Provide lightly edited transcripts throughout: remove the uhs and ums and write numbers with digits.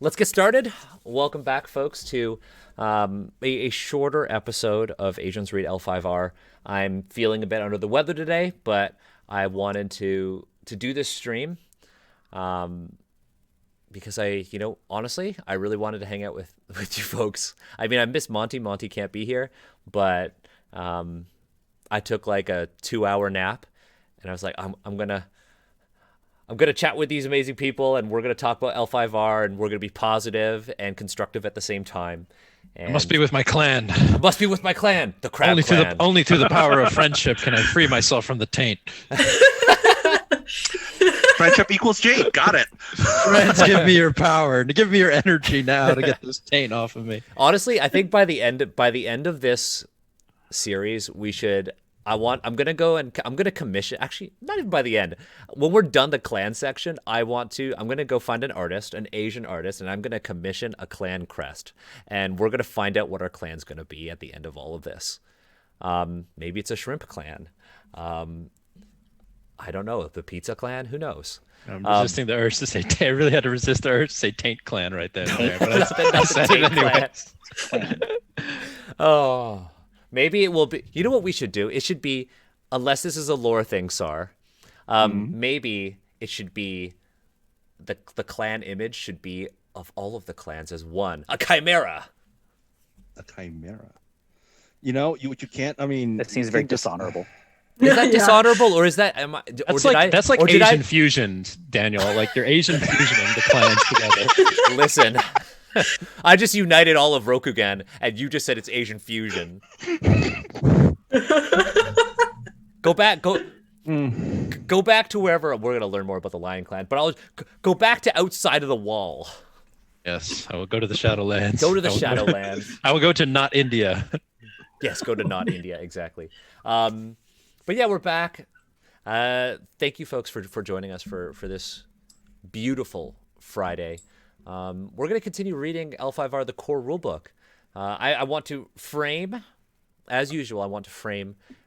Let's get started. Welcome back, folks, to a shorter episode of Agents Read L5R. I'm feeling a bit under the weather today, but I wanted to do this stream because honestly, I really wanted to hang out with you folks. I mean, I miss Monty. Monty can't be here, but I took like a 2-hour nap, and I was like, I'm gonna chat with these amazing people, and we're gonna talk about L5R, and we're gonna be positive and constructive at the same time. I And must be with my clan. I must be with my clan, the Crab Clan. Only through the power of friendship can I free myself from the taint. Friendship equals Jake. Got it. Friends, give me your power. Give me your energy now to get this taint off of me. Honestly, I think by the end of this series, we should. I'm gonna commission. Actually, not even by the end. When we're done the clan section, I'm gonna go find an artist, an Asian artist, and I'm gonna commission a clan crest, and we're gonna find out what our clan's gonna be at the end of all of this. Maybe it's a shrimp clan. I don't know. The pizza clan? Who knows? I'm resisting the urge to say. I really had to resist the urge to say taint clan right there. But I said it anyway. Oh. Maybe it will be. You know what we should do? It should be, unless this is a lore thing, Sar. Maybe it should be the clan image should be of all of the clans as one, a chimera. A chimera. You can't. I mean, That seems very dishonorable. Is that dishonorable, or is that? That's like Asian fusion, Daniel. Like you're Asian fusioning the clans together. Listen, I just united all of Rokugan, and you just said it's Asian fusion. Go back to wherever we're gonna learn more about the Lion Clan, but I'll go back to outside of the wall. Yes, I will go to the Shadowlands. Go to the Shadowlands. I will go to not India. Yes, go to not India, exactly. But yeah, we're back. Thank you, folks, for joining us for this beautiful Friday. We're going to continue reading L5R, the core rulebook. I want to frame, as usual,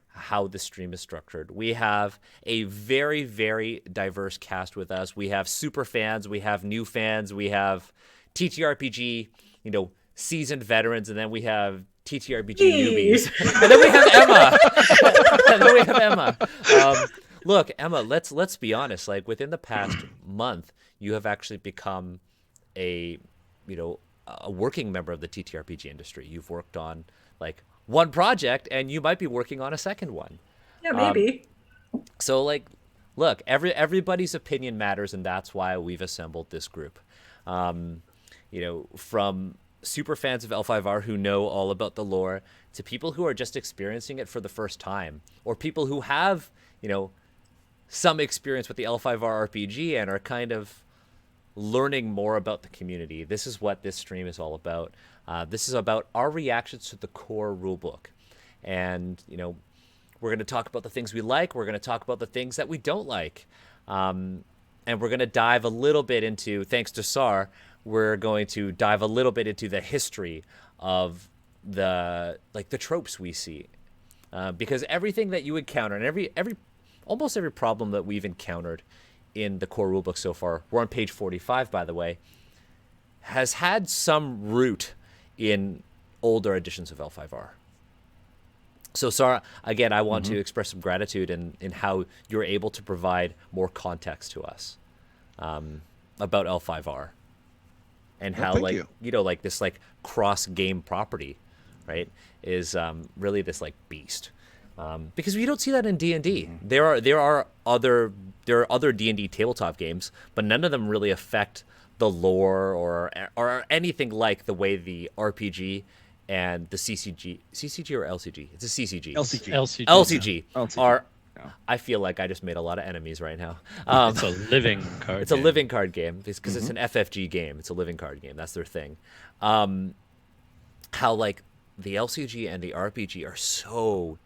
how the stream is structured. We have a very, very diverse cast with us. We have super fans, we have new fans, we have TTRPG, seasoned veterans, and then we have TTRPG newbies. And then we have Emma. Look, Emma, let's be honest. Like within the past month, you have actually become a working member of the TTRPG industry. You've worked on like one project, and you might be working on a second one. Yeah, maybe. So like, look, everybody's opinion matters, and that's why we've assembled this group. From super fans of L5R who know all about the lore to people who are just experiencing it for the first time, or people who have, some experience with the L5R RPG and are kind of learning more about the community. This is what this stream is all about. This is about our reactions to the core rulebook. And, we're going to talk about the things we like. We're going to talk about the things that we don't like. And we're going to dive a little bit into, thanks to Sar, we're going to dive a little bit into the history of the tropes we see. Because everything that you encounter, and almost every problem that we've encountered in the core rulebook so far, we're on page 45, by the way, has had some root in older editions of L5R. So, Sarah, again, I want to express some gratitude in how you're able to provide more context to us about L5R and how, this cross-game property, right, is really this beast. Because we don't see that in D&D. There are other D&D tabletop games, but none of them really affect the lore or anything like the way the RPG and the CCG or LCG? It's a CCG. LCG are. I feel like I just made a lot of enemies right now. It's a living card. It's a living card game because it's an FFG game. It's a living card game. That's their thing. How the LCG and the RPG are so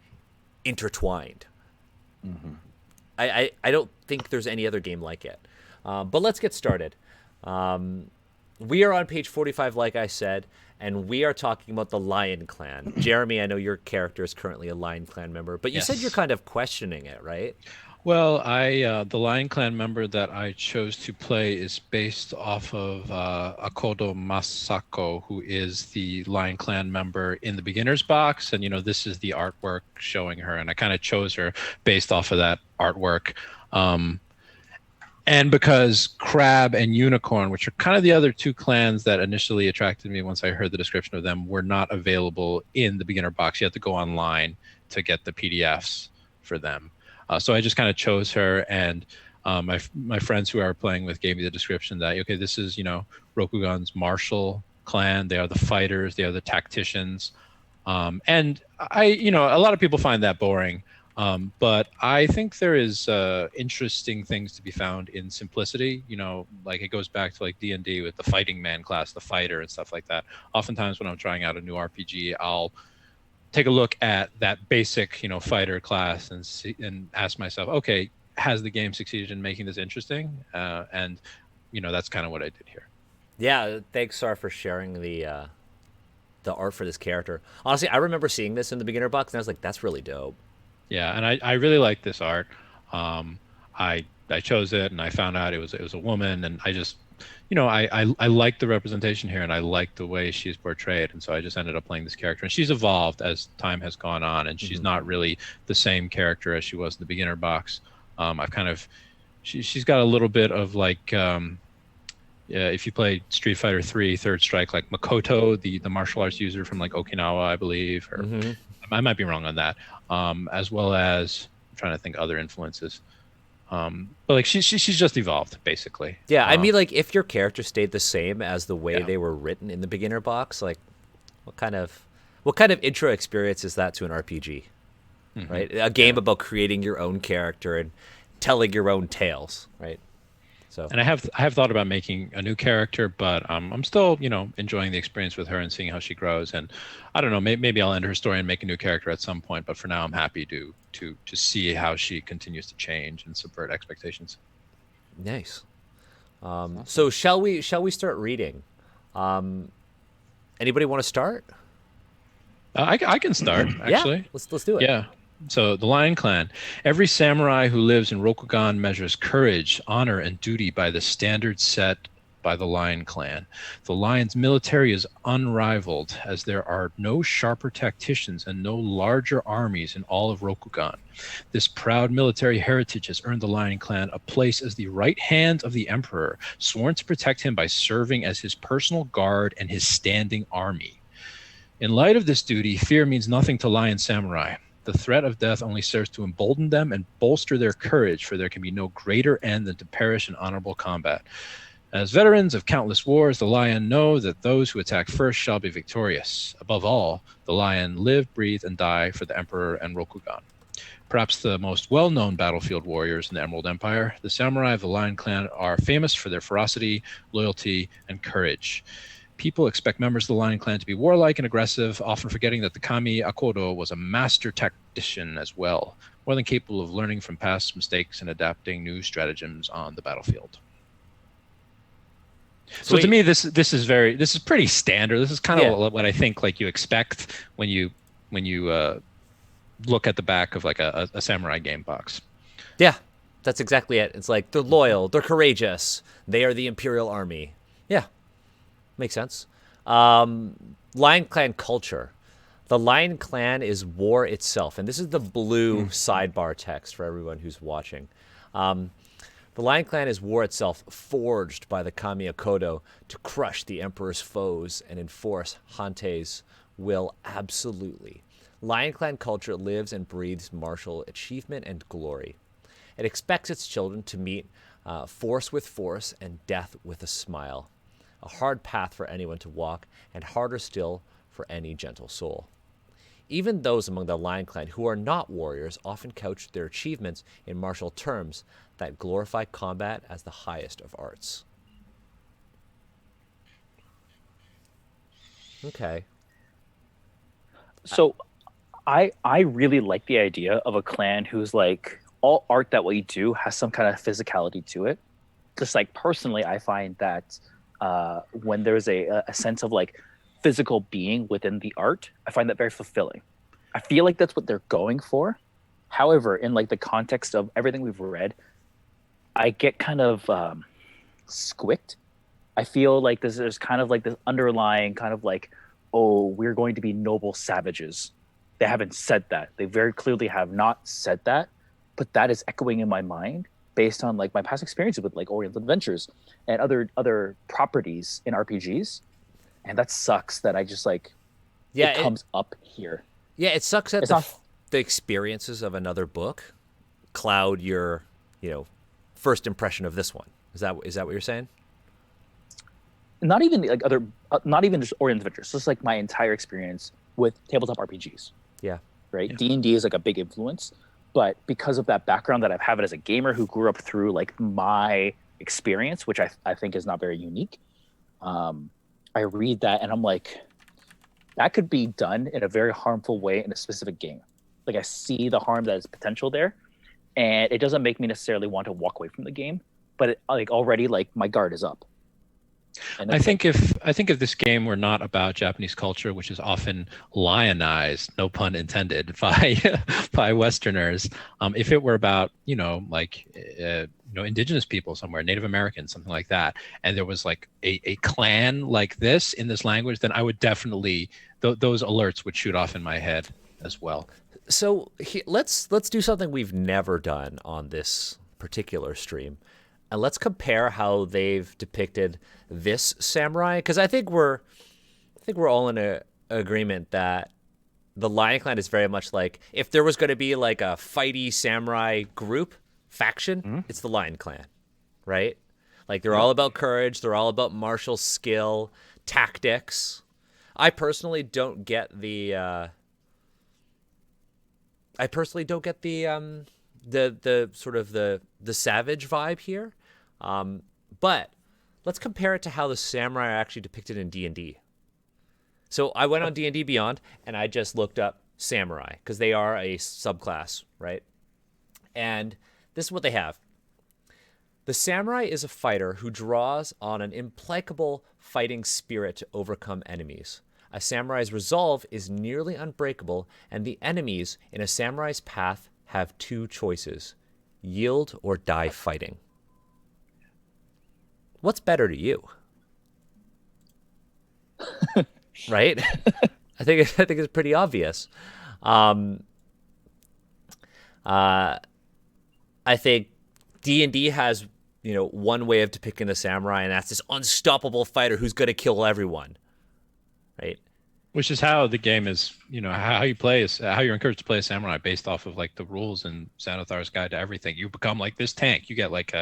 intertwined. I don't think there's any other game like it. But let's get started. We are on page 45, like I said, and we are talking about the Lion Clan. Jeremy, I know your character is currently a Lion Clan member, but you said you're kind of questioning it, right? Well, the Lion Clan member that I chose to play is based off of Akodo Masako, who is the Lion Clan member in the beginner's box, and this is the artwork showing her, and I kind of chose her based off of that artwork. Um, and because Crab and Unicorn, which are kind of the other two clans that initially attracted me once I heard the description of them, were not available in the beginner box. You had to go online to get the PDFs for them. So I just kind of chose her, and my friends who I were playing with gave me the description that, okay, this is Rokugan's martial clan. They are the fighters. They are the tacticians. And a lot of people find that boring. But I think there is interesting things to be found in simplicity. Like it goes back to like D&D with the fighting man class, the fighter, and stuff like that. Oftentimes when I'm trying out a new RPG, I'll take a look at that basic, fighter class and ask myself, okay, has the game succeeded in making this interesting? And that's kind of what I did here. Yeah, thanks, Sar, for sharing the art for this character. Honestly, I remember seeing this in the beginner box, and I was like, that's really dope. Yeah, and I really like this art. I chose it, and I found out it was a woman, and I just I like the representation here, and I like the way she's portrayed, and so I just ended up playing this character. And she's evolved as time has gone on, and she's not really the same character as she was in the beginner box. She's got a little bit of like if you play Street Fighter 3 Third Strike, like Makoto, the martial arts user from like Okinawa, I believe, or I might be wrong on that. As well as I'm trying to think other influences. But like she's just evolved basically. Yeah, I mean, like if your character stayed the same as the way they were written in the beginner box, like what kind of intro experience is that to an RPG? Right? A game about creating your own character and telling your own tales, right? So. And I have thought about making a new character, but I'm still enjoying the experience with her and seeing how she grows. And I don't know, maybe I'll end her story and make a new character at some point. But for now, I'm happy to see how she continues to change and subvert expectations. Nice. So shall we start reading? Anybody want to start? I can start actually. Yeah, let's do it. Yeah. So the Lion Clan. Every samurai who lives in Rokugan measures courage, honor, and duty by the standards set by the Lion Clan. The Lion's military is unrivaled, as there are no sharper tacticians and no larger armies in all of Rokugan. This proud military heritage has earned the Lion Clan a place as the right hand of the Emperor, sworn to protect him by serving as his personal guard and his standing army. In light of this duty, fear means nothing to Lion Samurai. The threat of death only serves to embolden them and bolster their courage, for there can be no greater end than to perish in honorable combat. As veterans of countless wars, the Lion know that those who attack first shall be victorious. Above all, the Lion live, breathe, and die for the Emperor and Rokugan. Perhaps the most well-known battlefield warriors in the Emerald Empire, the samurai of the Lion Clan are famous for their ferocity, loyalty, and courage. People expect members of the Lion Clan to be warlike and aggressive, often forgetting that the kami Akodo was a master tactician as well, more than capable of learning from past mistakes and adapting new stratagems on the battlefield. So to me, this is pretty standard. This is kind of what I think like you expect when you look at the back of like a samurai game box. Yeah, that's exactly it. It's like they're loyal, they're courageous, they are the Imperial Army. Yeah. Makes sense. Lion Clan culture. The Lion Clan is war itself. And this is the blue sidebar text for everyone who's watching. The Lion Clan is war itself, forged by the Kami Akodo to crush the Emperor's foes and enforce Hante's will absolutely. Lion Clan culture lives and breathes martial achievement and glory. It expects its children to meet force with force and death with a smile. A hard path for anyone to walk, and harder still for any gentle soul. Even those among the Lion Clan who are not warriors often couch their achievements in martial terms that glorify combat as the highest of arts. Okay. So I really like the idea of a clan who's like all art that we do has some kind of physicality to it. Just like personally, I find that when there's a sense of like physical being within the art, I find that very fulfilling. I feel like that's what they're going for. However, in like the context of everything we've read, I get kind of squicked. I feel like there's kind of like this underlying kind of like, oh, we're going to be noble savages. They haven't said that. They very clearly have not said that, but that is echoing in my mind based on like my past experiences with like Oriental Adventures and other properties in RPGs. And that sucks that I just like Yeah, it comes up here. Yeah, it sucks that It's not the experiences of another book cloud your, first impression of this one. Is that what you're saying? not even like other not even just Oriental Adventures, just like my entire experience with tabletop RPGs. Yeah. Right? D&D is like a big influence, but because of that background that I've had as a gamer who grew up through like my experience, which I think is not very unique, I read that and I'm like, that could be done in a very harmful way in a specific game. Like I see the harm that is potential there, and it doesn't make me necessarily want to walk away from the game, but it, like already like my guard is up. And I think if this game were not about Japanese culture, which is often lionized, no pun intended, by Westerners, if it were about indigenous people somewhere, Native Americans, something like that, and there was like a clan like this in this language, then I would definitely those alerts would shoot off in my head as well. So let's do something we've never done on this particular stream, and let's compare how they've depicted this samurai, because I think we're all in a agreement that the Lion Clan is very much like, if there was going to be like a fighty samurai group faction, it's the Lion Clan, right? Like they're all about courage, they're all about martial skill, tactics. I personally don't get the the sort of the savage vibe here, but let's compare it to how the samurai are actually depicted in D&D. So I went on D&D Beyond and I just looked up samurai because they are a subclass, right? And this is what they have. The samurai is a fighter who draws on an implacable fighting spirit to overcome enemies. A samurai's resolve is nearly unbreakable, and the enemies in a samurai's path have two choices: yield or die fighting. What's better to you? Right? I think it's pretty obvious. I think D&D has, one way of depicting the samurai, and that's this unstoppable fighter who's going to kill everyone. Right? Which is how the game is, how you play is how you're encouraged to play a samurai based off of like the rules in Xanathar's Guide to Everything. You become like this tank. You get like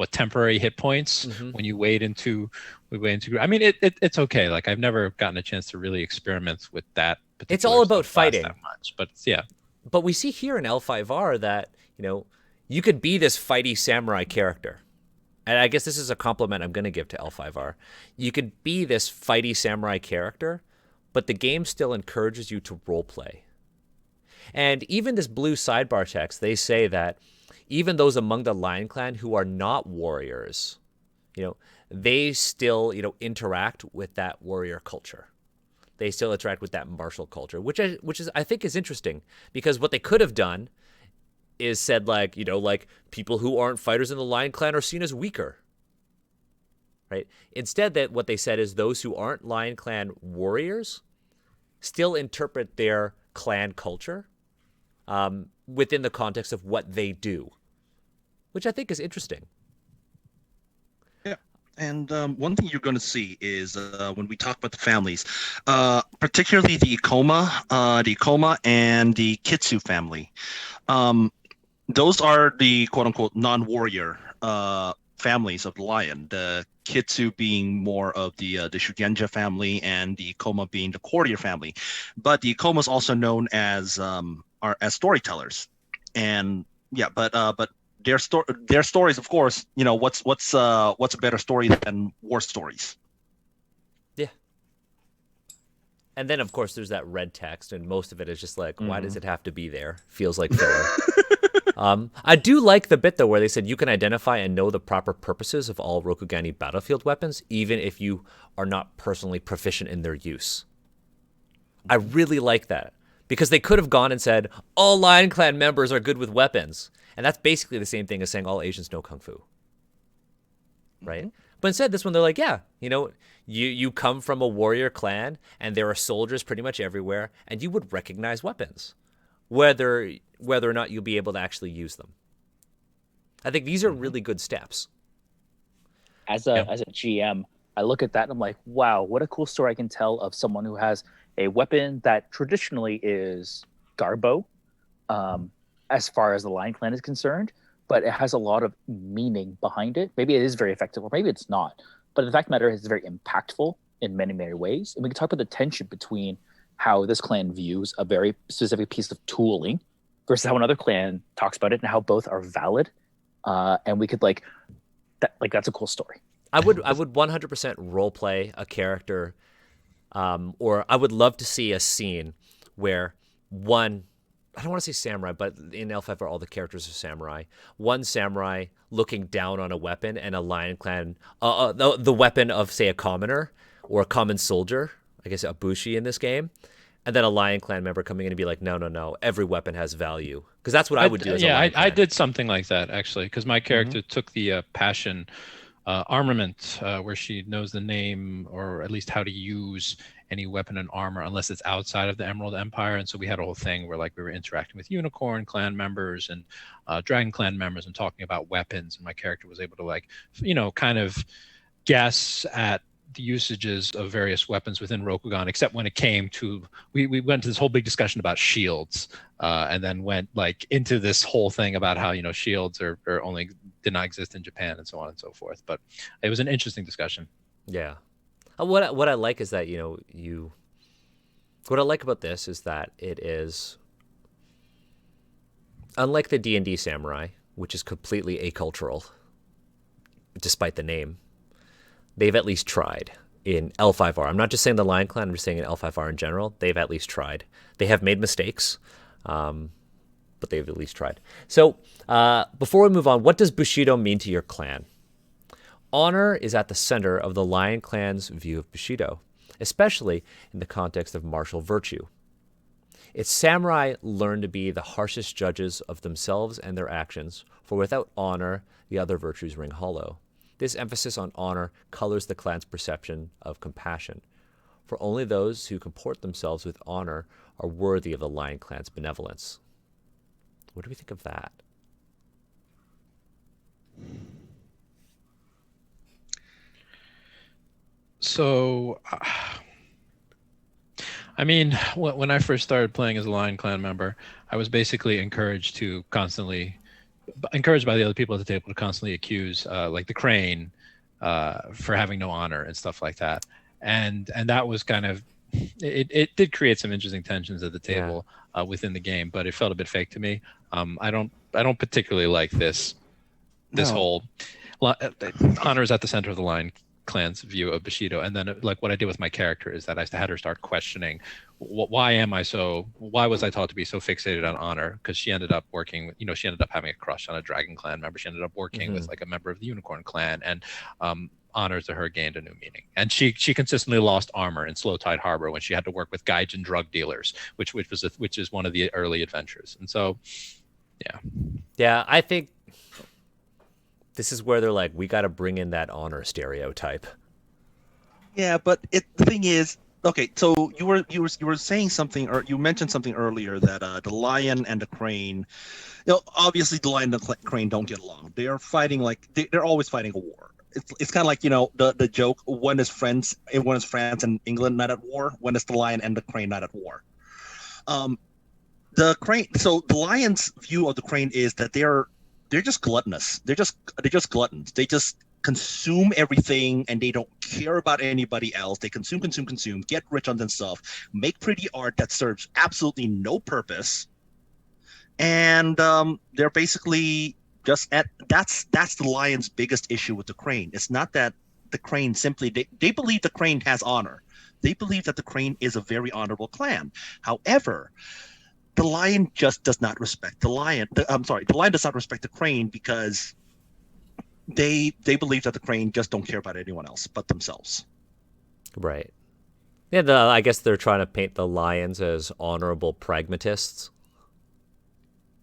temporary hit points when you wade into. I mean, it's okay. Like I've never gotten a chance to really experiment with that. It's all about fighting that much, but yeah. But we see here in L5R that you could be this fighty samurai character. And I guess this is a compliment I'm going to give to L5R. You could be this fighty samurai character, but the game still encourages you to roleplay. And even this blue sidebar text, they say that even those among the Lion Clan who are not warriors, they still, interact with that warrior culture. They still interact with that martial culture, which I think is interesting, because what they could have done is said like people who aren't fighters in the Lion Clan are seen as weaker. Right? Instead, that what they said is those who aren't Lion Clan warriors still interpret their clan culture within the context of what they do, which I think is interesting. Yeah. And one thing you're going to see is when we talk about the families, particularly the Ikoma and the Kitsu family. Those are the quote-unquote non-warrior families of the lion. The Kitsu being more of the Shugenja family, and the Ikoma being the courtier family. But the Ikoma is also known as storytellers, and yeah, but their stories, of course, what's a better story than war stories? Yeah. And then, of course, there's that red text, and most of it is just like, why does it have to be there? Feels like filler. I do like the bit, though, where they said you can identify and know the proper purposes of all Rokugani battlefield weapons, even if you are not personally proficient in their use. I really like that, because they could have gone and said all Lion Clan members are good with weapons, and that's basically the same thing as saying all Asians know kung fu, right? But instead, this one they're like, yeah, you come from a warrior clan, and there are soldiers pretty much everywhere, and you would recognize weapons, whether or not you'll be able to actually use them. I think these are really good steps. As a GM, I look at that and I'm like, wow, what a cool story I can tell of someone who has a weapon that traditionally is garbo, as far as the Lion Clan is concerned, but it has a lot of meaning behind it. Maybe it is very effective, or maybe it's not. But the fact of the matter is, it's very impactful in many, many ways. And we can talk about the tension between how this clan views a very specific piece of tooling versus how another clan talks about it, and how both are valid. And we could that's a cool story. I would 100% role play a character, or I would love to see a scene where I don't want to say samurai, but in L5 all the characters are samurai. One samurai looking down on a weapon, and a Lion Clan, the weapon of, say, a commoner or a common soldier, I guess a bushi in this game, and then a Lion Clan member coming in and be like, no, every weapon has value. Because that's what I would do as a Lion Clan. I did something like that, actually, because my character took the passion armament, where she knows the name, or at least how to use any weapon and armor unless it's outside of the Emerald Empire. And so we had a whole thing where we were interacting with Unicorn Clan members and Dragon Clan members and talking about weapons, and my character was able to kind of guess at the usages of various weapons within Rokugan, except when it came to we went to this whole big discussion about shields, and then went into this whole thing about how shields are only did not exist in Japan, and so on and so forth. But it was an interesting discussion. Yeah. What I like is that what I like about this is that it is, unlike the D&D samurai, which is completely acultural, despite the name, they've at least tried in L5R. I'm not just saying the Lion Clan, I'm just saying in L5R in general, they've at least tried. They have made mistakes, but they've at least tried. So before we move on, what does Bushido mean to your clan? Honor is at the center of the Lion Clan's view of Bushido, especially in the context of martial virtue. Its samurai learn to be the harshest judges of themselves and their actions, for without honor, the other virtues ring hollow. This emphasis on honor colors the clan's perception of compassion, for only those who comport themselves with honor are worthy of the Lion Clan's benevolence. What do we think of that? So, I mean, when I first started playing as a Lion Clan member, I was basically encouraged by the other people at the table to constantly accuse the Crane for having no honor and stuff like that, and that was kind of it did create some interesting tensions at the table within the game, but it felt a bit fake to me. I don't particularly like this whole honor is at the center of the Lion Clan's view of Bushido. And then what I did with my character is that I had her start questioning why was I taught to be so fixated on honor? Because she ended up working, she ended up having a crush on a Dragon Clan member. She ended up working with a member of the Unicorn Clan, and honor to her gained a new meaning. And she consistently lost armor in Slow Tide Harbor when she had to work with gaijin drug dealers, which is one of the early adventures. And so, yeah, I think this is where they're like, we got to bring in that honor stereotype. Yeah, but the thing is, okay, so you were saying something, or you mentioned something earlier that the lion and the crane, obviously the lion and the crane don't get along. They are fighting they're always fighting a war. It's kind of like the joke, when is France and England not at war? When is the lion and the crane not at war? The crane. So the lion's view of the crane is that they're just gluttonous. They're just gluttons. They just consume everything, and they don't care about anybody else. They consume, get rich on themselves, make pretty art that serves absolutely no purpose, and they're basically just that's the lion's biggest issue with the crane. It's not that the crane simply they believe the crane has honor. They believe that the crane is a very honorable clan. However, the lion just does not respect the lion. The lion does not respect the crane because they believe that the crane just don't care about anyone else but themselves. Right. Yeah, I guess they're trying to paint the lions as honorable pragmatists.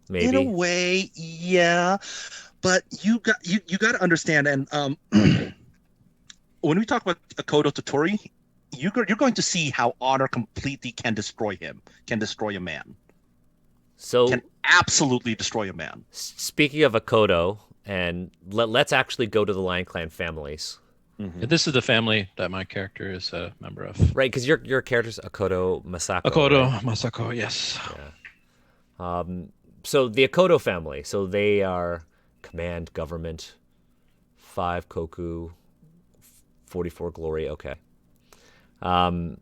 Maybe. In a way, yeah. But you got to understand, and when we talk about Akodo Totori, you're going to see how honor completely can destroy him, can destroy a man, So can absolutely destroy a man. speaking of Akodo, and let's actually go to the Lion Clan families. Mm-hmm. This is the family that my character is a member of. Right, because your character's Akodo Masako. Akodo, right? Masako, yes. Yeah. So the Akodo family, so they are command, government, 5 Koku, 44 glory. Okay. You want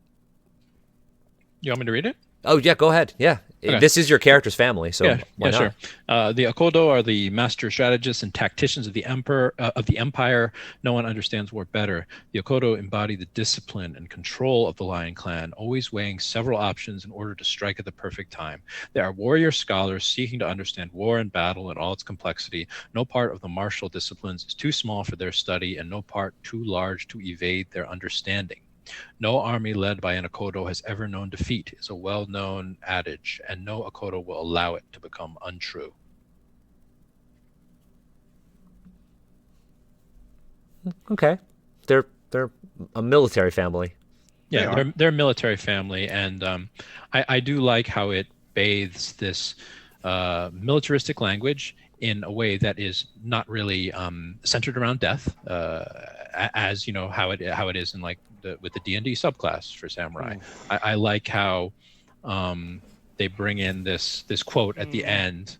me to read it? Oh yeah, go ahead. Yeah, Okay. this is your character's family, so why not? sure. The Akodo are the master strategists and tacticians of the empire. No one understands war better. The Akodo embody the discipline and control of the Lion Clan, always weighing several options in order to strike at the perfect time. They are warrior scholars seeking to understand war and battle in all its complexity. No part of the martial disciplines is too small for their study, and no part too large to evade their understanding. No army led by an Akodo has ever known defeat is a well-known adage, and no Akodo will allow it to become untrue. Okay, they're a military family. Yeah, they're a military family, and I do like how it bathes this militaristic language in a way that is not really centered around death, as you know how it is in like with the D&D subclass for samurai. I like how they bring in this quote at the end.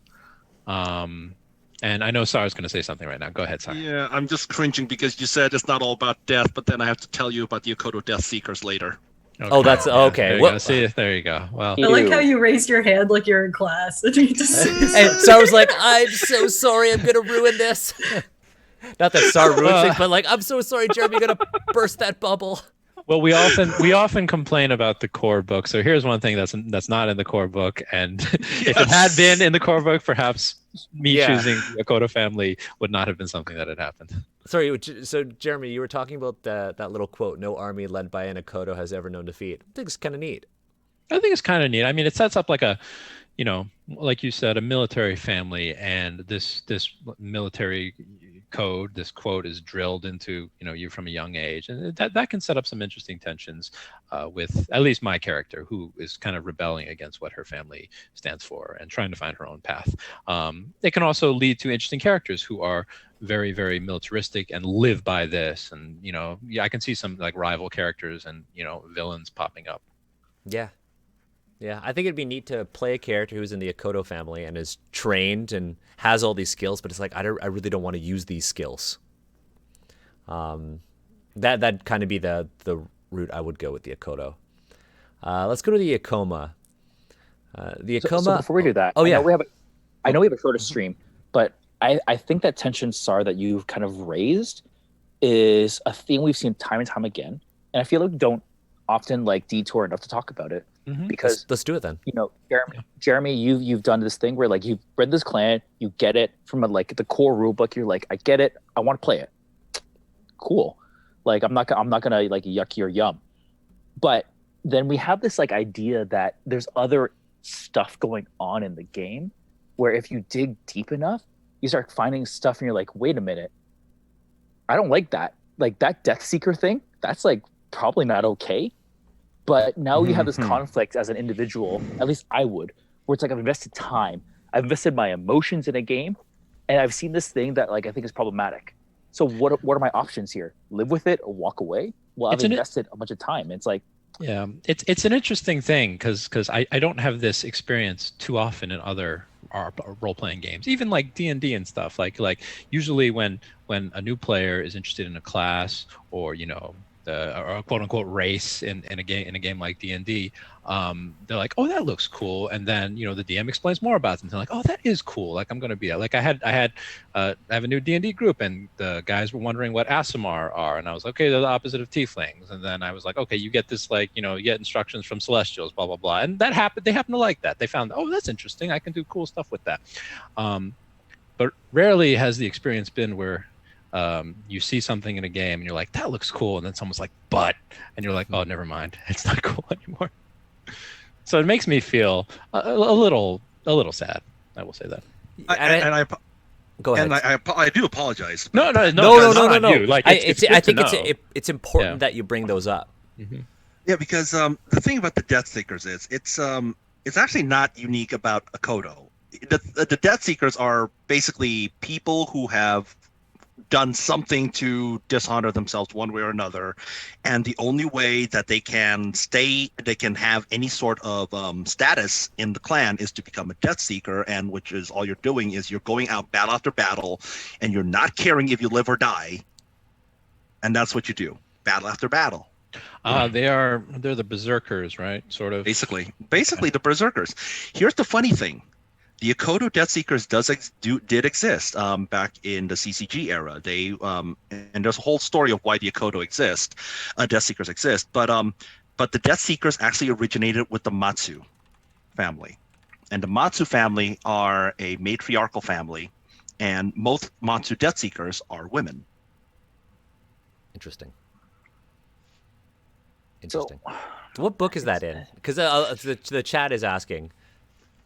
And I know Sarah's going to say something right now. Go ahead, Sarah. Yeah, I'm just cringing because you said it's not all about death, but then I have to tell you about the Akodo Death Seekers later. Okay. Oh, that's okay. There you go. See, there you go. Well, Ew. I like how you raised your hand like you're in class. And you just And Sarah's like, I'm so sorry, I'm gonna ruin this. Not that Sarah ruins things, but like, I'm so sorry, Jeremy, you're gonna burst that bubble. well, we often complain about the core book. So here's one thing that's not in the core book, and if it had been in the core book, perhaps me choosing the Akodo family would not have been something that had happened. Sorry, so Jeremy, you were talking about that little quote, no army led by an Akodo has ever known defeat. I think it's kind of neat. I think it's kind of neat. I mean, it sets up like a, you know, like you said, a military family, and this military code, this quote is drilled into, you know, you from a young age, and that can set up some interesting tensions with at least my character, who is kind of rebelling against what her family stands for and trying to find her own path. It can also lead to interesting characters who are very, very militaristic and live by this, and you know, I can see some like rival characters and, you know, villains popping up. Yeah, I think it'd be neat to play a character who's in the Akodo family and is trained and has all these skills, but it's like I really don't want to use these skills. That'd kind of be the route I would go with the Akodo. Let's go to the Ikoma. The Ikoma. So before we do that, I know we have a shorter stream, but I think that tension, Sar, that you've kind of raised is a theme we've seen time and time again, and I feel like we don't often like detour enough to talk about it. Because let's do it then. You know, Jeremy, you've done this thing where like you've read this clan, you get it from like the core rule book. You're like, I get it, I want to play it. Cool. Like I'm not gonna like yucky or yum. But then we have this like idea that there's other stuff going on in the game, where if you dig deep enough, you start finding stuff, and you're like, wait a minute, I don't like that. Like that Death Seeker thing, that's like probably not okay. But now you have this conflict as an individual, at least I would, where it's like I've invested time, I've invested my emotions in a game, and I've seen this thing that like I think is problematic. So what are my options here? Live with it or walk away? Well, I've invested a bunch of time. It's like, yeah, it's an interesting thing because I don't have this experience too often in other role-playing games, even like D&D and stuff. Like usually when a new player is interested in a class or, you know, or a quote unquote race in a game like D&D, they're like, oh, that looks cool, and then, you know, the DM explains more about it, and they're like, oh, that is cool, like I'm going to be that. Like I have a new D&D group, and the guys were wondering what Aasimar are, and I was like, okay, they're the opposite of tieflings, and then I was like, okay, you get this, like, you know, you get instructions from celestials, blah blah blah, and that happened. They happen to like that. They found, oh, that's interesting, I can do cool stuff with that. But rarely has the experience been where You see something in a game and you're like, that looks cool, and then someone's like, but, and you're like, oh, never mind, it's not cool anymore. So it makes me feel a little sad. I will say that. Go ahead. And I do apologize. No. No. You. Like, I good think to it's important that you bring those up. Mm-hmm. Yeah, because the thing about the Death Seekers is it's actually not unique about Akodo. The Death Seekers are basically people who have done something to dishonor themselves one way or another, and the only way that they can have any sort of status in the clan is to become a Death Seeker, and which is all you're doing is you're going out battle after battle, and you're not caring if you live or die, and that's what you do, battle after battle. They're the berserkers, right? Sort of. Basically the berserkers. Here's the funny thing. The Akodo Death Seekers did exist back in the CCG era. They and there's a whole story of why the Akodo Death Seekers exist. But the Death Seekers actually originated with the Matsu family, and the Matsu family are a matriarchal family, and most Matsu Death Seekers are women. Interesting. So, What book is that in? Because the chat is asking.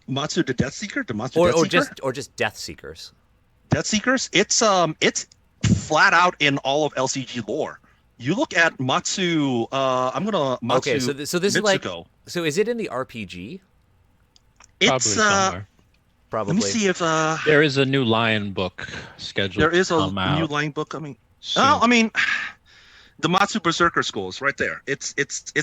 Matsu the Death Seeker, Death Seeker? or just Death Seekers. Death Seekers, it's flat out in all of LCG lore. You look at Matsu. Matsu. Okay, so this Mitsuko. is like. So is it in the RPG? Probably somewhere. Probably. Let me see if there is a new Lion book scheduled. There is to a come out new Lion book coming. soon. Oh, I mean, the Matsu Berserker School is right there. It's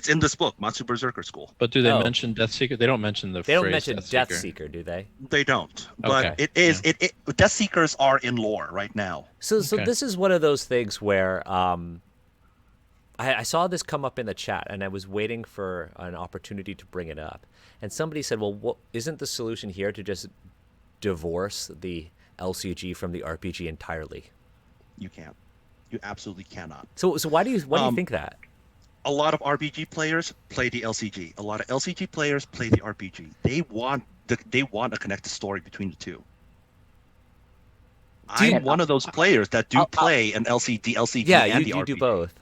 in this book, Matsu Berserker School. But do they mention Death Seeker? They don't mention the. They don't phrase mention Death Seeker, do they? They don't. But Okay. it is. It Death Seekers are in lore right now. So Okay. this is one of those things where I saw this come up in the chat, and I was waiting for an opportunity to bring it up. And somebody said, well, isn't the solution here to just divorce the LCG from the RPG entirely? You can't. You absolutely cannot. So why do you think that? A lot of RPG players play the LCG. A lot of LCG players play the RPG. They want a connected story between the two. I'm one of those players that do play an LCG Yeah, and the you RPG. do both.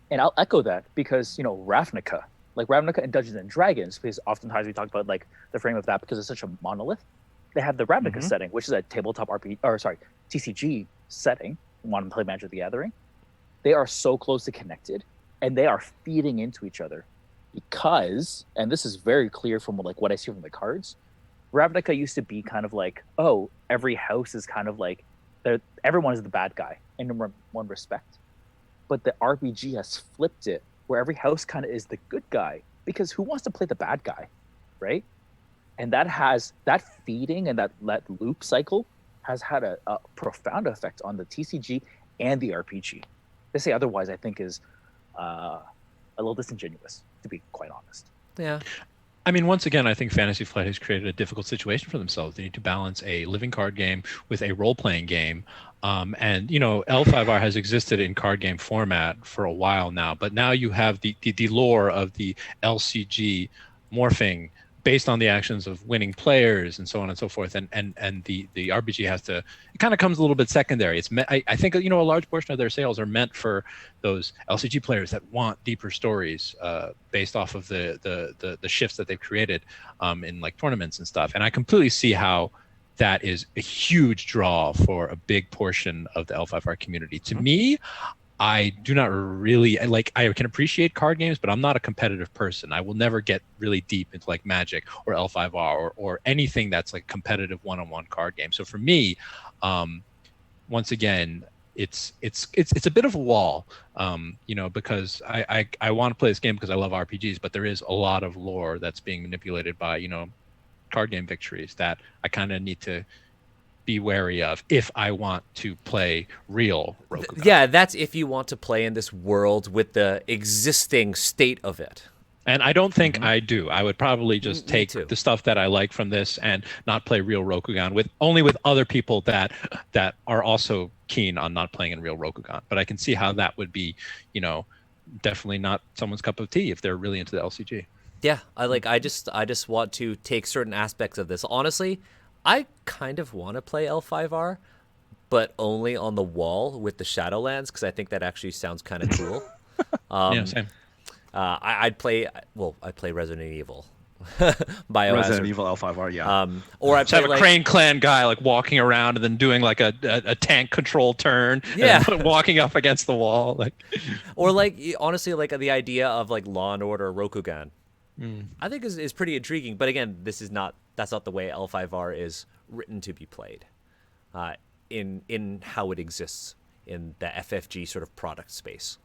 And I'll echo that because, Ravnica and Dungeons and Dragons, because oftentimes we talk about like the frame of that because it's such a monolith. They have the Ravnica setting, which is a tabletop TCG setting. Want to play Magic the Gathering. They are so closely connected, and they are feeding into each other because, and this is very clear from what I see from the cards. Ravnica used to be kind of like, oh, every house is kind of like, everyone is the bad guy in one respect. But the RPG has flipped it, where every house kind of is the good guy, because who wants to play the bad guy, right? And that feeding and that loop cycle has had a profound effect on the TCG and the RPG. To say otherwise, I think, is a little disingenuous, to be quite honest. Yeah. I mean, once again, I think Fantasy Flight has created a difficult situation for themselves. They need to balance a living card game with a role-playing game. And, L5R has existed in card game format for a while now, but now you have the lore of the LCG morphing based on the actions of winning players and so on and so forth. And the RPG it kind of comes a little bit secondary. I think, a large portion of their sales are meant for those LCG players that want deeper stories based off of the shifts that they've created in like tournaments and stuff. And I completely see how that is a huge draw for a big portion of the L5R community. To me, I do not really I can appreciate card games, but I'm not a competitive person. I will never get really deep into like Magic or L5R or anything that's like competitive one-on-one card game. So for me, once again, it's a bit of a wall, because I want to play this game because I love RPGs, but there is a lot of lore that's being manipulated by, card game victories that I kind of need to be wary of if I want to play real Rokugan. Yeah, that's if you want to play in this world with the existing state of it. And I don't think I do. I would probably just Me take too. the stuff that I like from this and not play real Rokugan only with other people that are also keen on not playing in real Rokugan. But I can see how that would be, definitely not someone's cup of tea if they're really into the LCG. Yeah, I just want to take certain aspects of this. Honestly, I kind of want to play L5R, but only on the wall with the Shadowlands because I think that actually sounds kind of cool. Yeah, same. I'd play Resident Evil, Biohazard. Resident Evil L5R, yeah. Or I'd Just have play a Crane Clan guy like walking around and then doing like a tank control turn. Yeah. And walking up against the wall. Like, or like honestly, like the idea of like Law and Order Rokugan, I think is pretty intriguing. But again, that's not the way L5R is written to be played, in how it exists in the FFG sort of product space.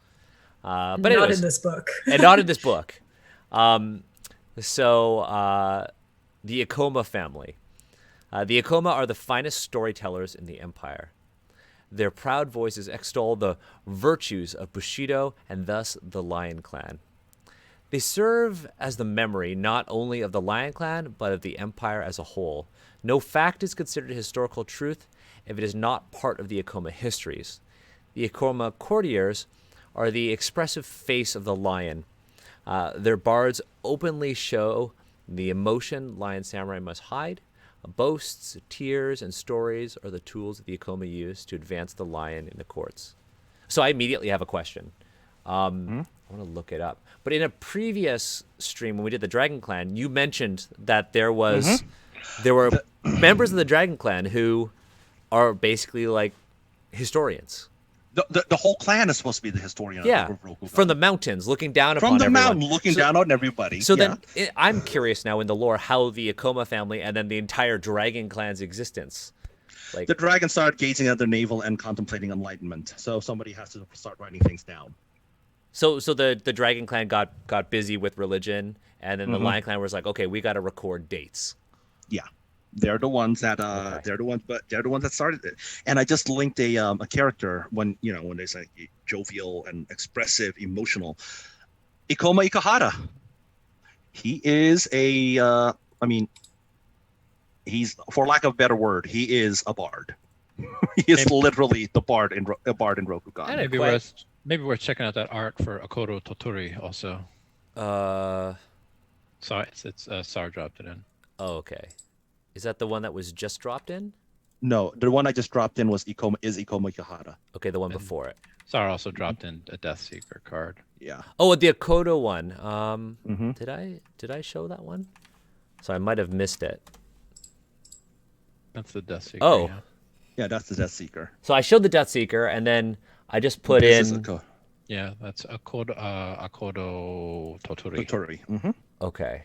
But Not anyways, in this book. and not in this book. So the Ikoma family. The Ikoma are the finest storytellers in the Empire. Their proud voices extol the virtues of Bushido and thus the Lion Clan. They serve as the memory not only of the Lion Clan, but of the Empire as a whole. No fact is considered historical truth if it is not part of the Ikoma histories. The Ikoma courtiers are the expressive face of the lion. Their bards openly show the emotion lion samurai must hide. Boasts, tears, and stories are the tools that the Ikoma use to advance the lion in the courts. So I immediately have a question. I want to look it up. But in a previous stream when we did the Dragon Clan, you mentioned that there were members of the Dragon Clan who are basically like historians. The whole clan is supposed to be the historian. Yeah, of Rokugan. from the mountains, looking down From upon the everyone. mountain, looking down on everybody. So yeah. then I'm curious now in the lore how the Ikoma family and then the entire Dragon Clan's existence. Like The dragon started gazing at their navel and contemplating enlightenment. So somebody has to start writing things down. So the Dragon Clan got busy with religion, and then the Lion Clan was like, okay, we got to record dates. Yeah, they're the ones that they're the ones that started it. And I just linked a character when there's like jovial and expressive, emotional. Ikoma Ikahara. He is he's, for lack of a better word, he is a bard. He is literally the bard in Rokugan. Maybe worth checking out that art for Akodo Totori also. Sorry, it's Sar dropped it in. Oh, okay. Is that the one that was just dropped in? No, the one I just dropped in was Ikoma Ikahara. Okay, the one before it. Sar also dropped in a Death Seeker card. Yeah. Oh, the Akodo one. Did I show that one? So I might have missed it. That's the Death Seeker. Oh. Yeah. Yeah, that's the Death Seeker. So I showed the Death Seeker, and then I just put in. Yeah, that's Akodo Totori. Totori. Okay.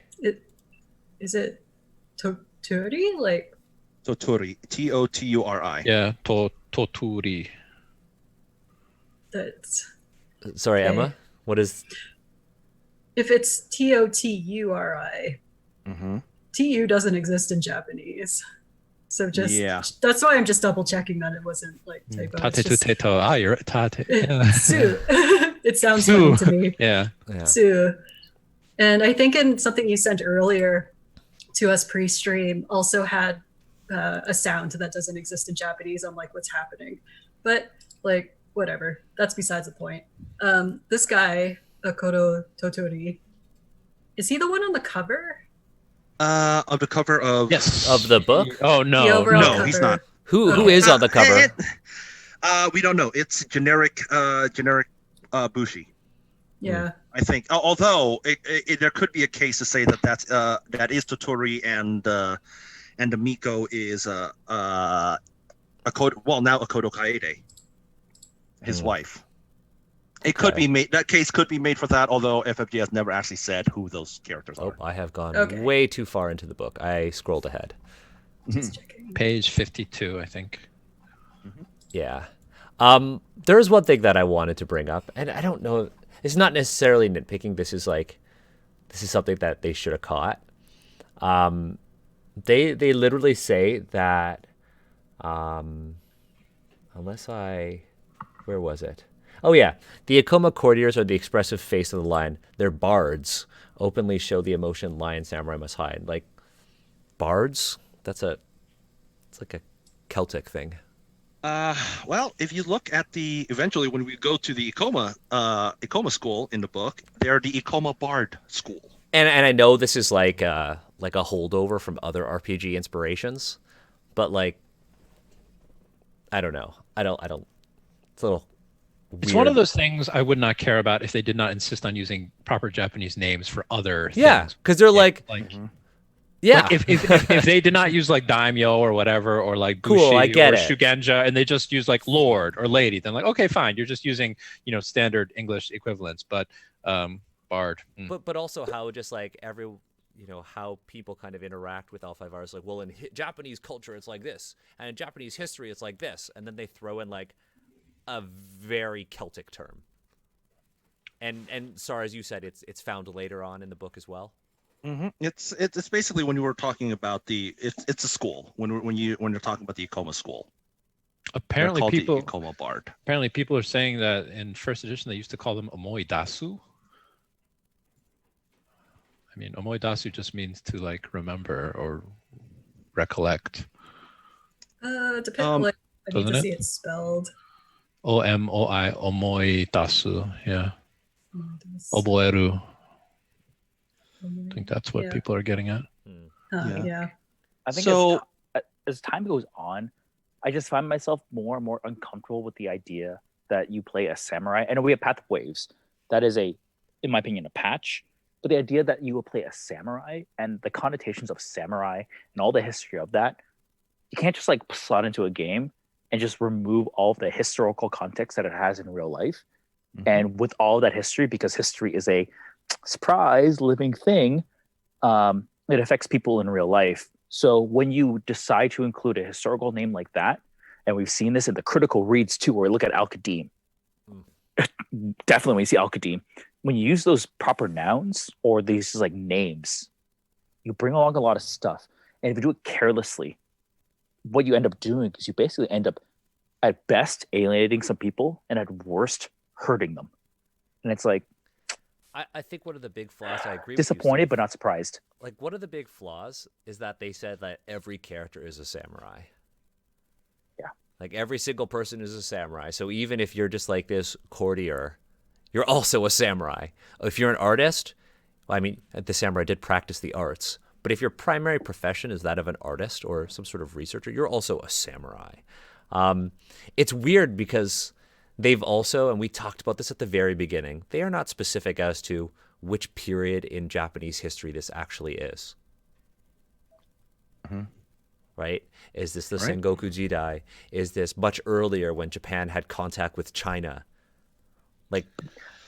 Is it Toturi? Like Totori. Toturi. Yeah, Toturi. that's Sorry, Okay. Emma. What is? if it's Toturi. Tu doesn't exist in Japanese. So that's why I'm just double checking that it wasn't like typo. It's Tate just- Teto. Ah, you're right. Tate. Su. It sounds Su. funny to me. Yeah. Yeah. Su. And I think in something you sent earlier to us pre-stream also had a sound that doesn't exist in Japanese. I'm like, what's happening? But like, whatever. That's besides the point. This guy, Akodo Totori, is he the one on the cover? Of the cover of Yes. Of the book? Oh The no. overall No, cover. he's not. Who is on the cover? We don't know. It's generic Bushi. Yeah. I think. Although there could be a case to say that is Totori and the Miko is Akodo. Well, now Akodo Kaede, his wife. It could be made. That case could be made for that. Although FFG has never actually said who those characters Oh, are. I have gone Okay. way too far into the book. I scrolled ahead. Just checking. Page 52, I think. Yeah. There's one thing that I wanted to bring up, and I don't know. It's not necessarily nitpicking. This is something that they should have caught. They literally say that, where was it? Oh yeah, the Ikoma courtiers are the expressive face of the lion. Their bards openly show the emotion lion samurai must hide. Like bards, it's like a Celtic thing. Well, if you look at eventually when we go to the Ikoma school in the book, they're the Ikoma Bard school. And I know this is like a holdover from other RPG inspirations, but like I don't know. I don't. It's a little. It's one of weird. those things I would not care about if they did not insist on using proper Japanese names for other Yeah, things. because they're like, Like, yeah, like if they did not use like daimyo or whatever, or like bushi Cool, I get or it. shugenja, and they just use like lord or lady, then like, okay, fine, you're just using, standard English equivalents. But bard. but also how just like how people kind of interact with L5R is like, well, in Japanese culture it's like this, and in Japanese history it's like this, and then they throw in like a very Celtic term. And sorry, as you said, it's found later on in the book as well. It's basically when you were talking about it's a school when you're talking about the Ikoma school. Apparently They're called people the Ikoma Bard. apparently people are saying that in first edition they used to call them omoidasu. I mean, omoidasu just means to like remember or recollect. Depends. Like, I need doesn't to it? see it spelled. Omoi, omoidasu. Yeah. Oboeru. I think that's what Yeah. people are getting at. Yeah. I think So- as time goes on, I just find myself more and more uncomfortable with the idea that you play a samurai. I know we have Path of Waves. That is in my opinion, a patch. But the idea that you will play a samurai and the connotations of samurai and all the history of that, you can't just like slot into a game and just remove all of the historical context that it has in real life. And with all that history, because history is a surprise living thing, it affects people in real life. So when you decide to include a historical name like that, and we've seen this in the critical reads too, where we look at Al-Qadim, definitely when you see Al-Qadim, when you use those proper nouns or these like names, you bring along a lot of stuff. And if you do it carelessly, what you end up doing is you basically end up at best alienating some people and at worst hurting them. And it's like, I think one of the big flaws, I agree disappointed with you, but not surprised. like one of the big flaws is that they said that every character is a samurai. Yeah. Like every single person is a samurai. So even if you're just like this courtier, you're also a samurai. If you're an artist, well, I mean, the samurai did practice the arts, but if your primary profession is that of an artist or some sort of researcher, you're also a samurai. It's weird because they've also, and we talked about this at the very beginning, they are not specific as to which period in Japanese history this actually is. Right? Is this the Right. Sengoku Jidai? Is this much earlier when Japan had contact with China? Like,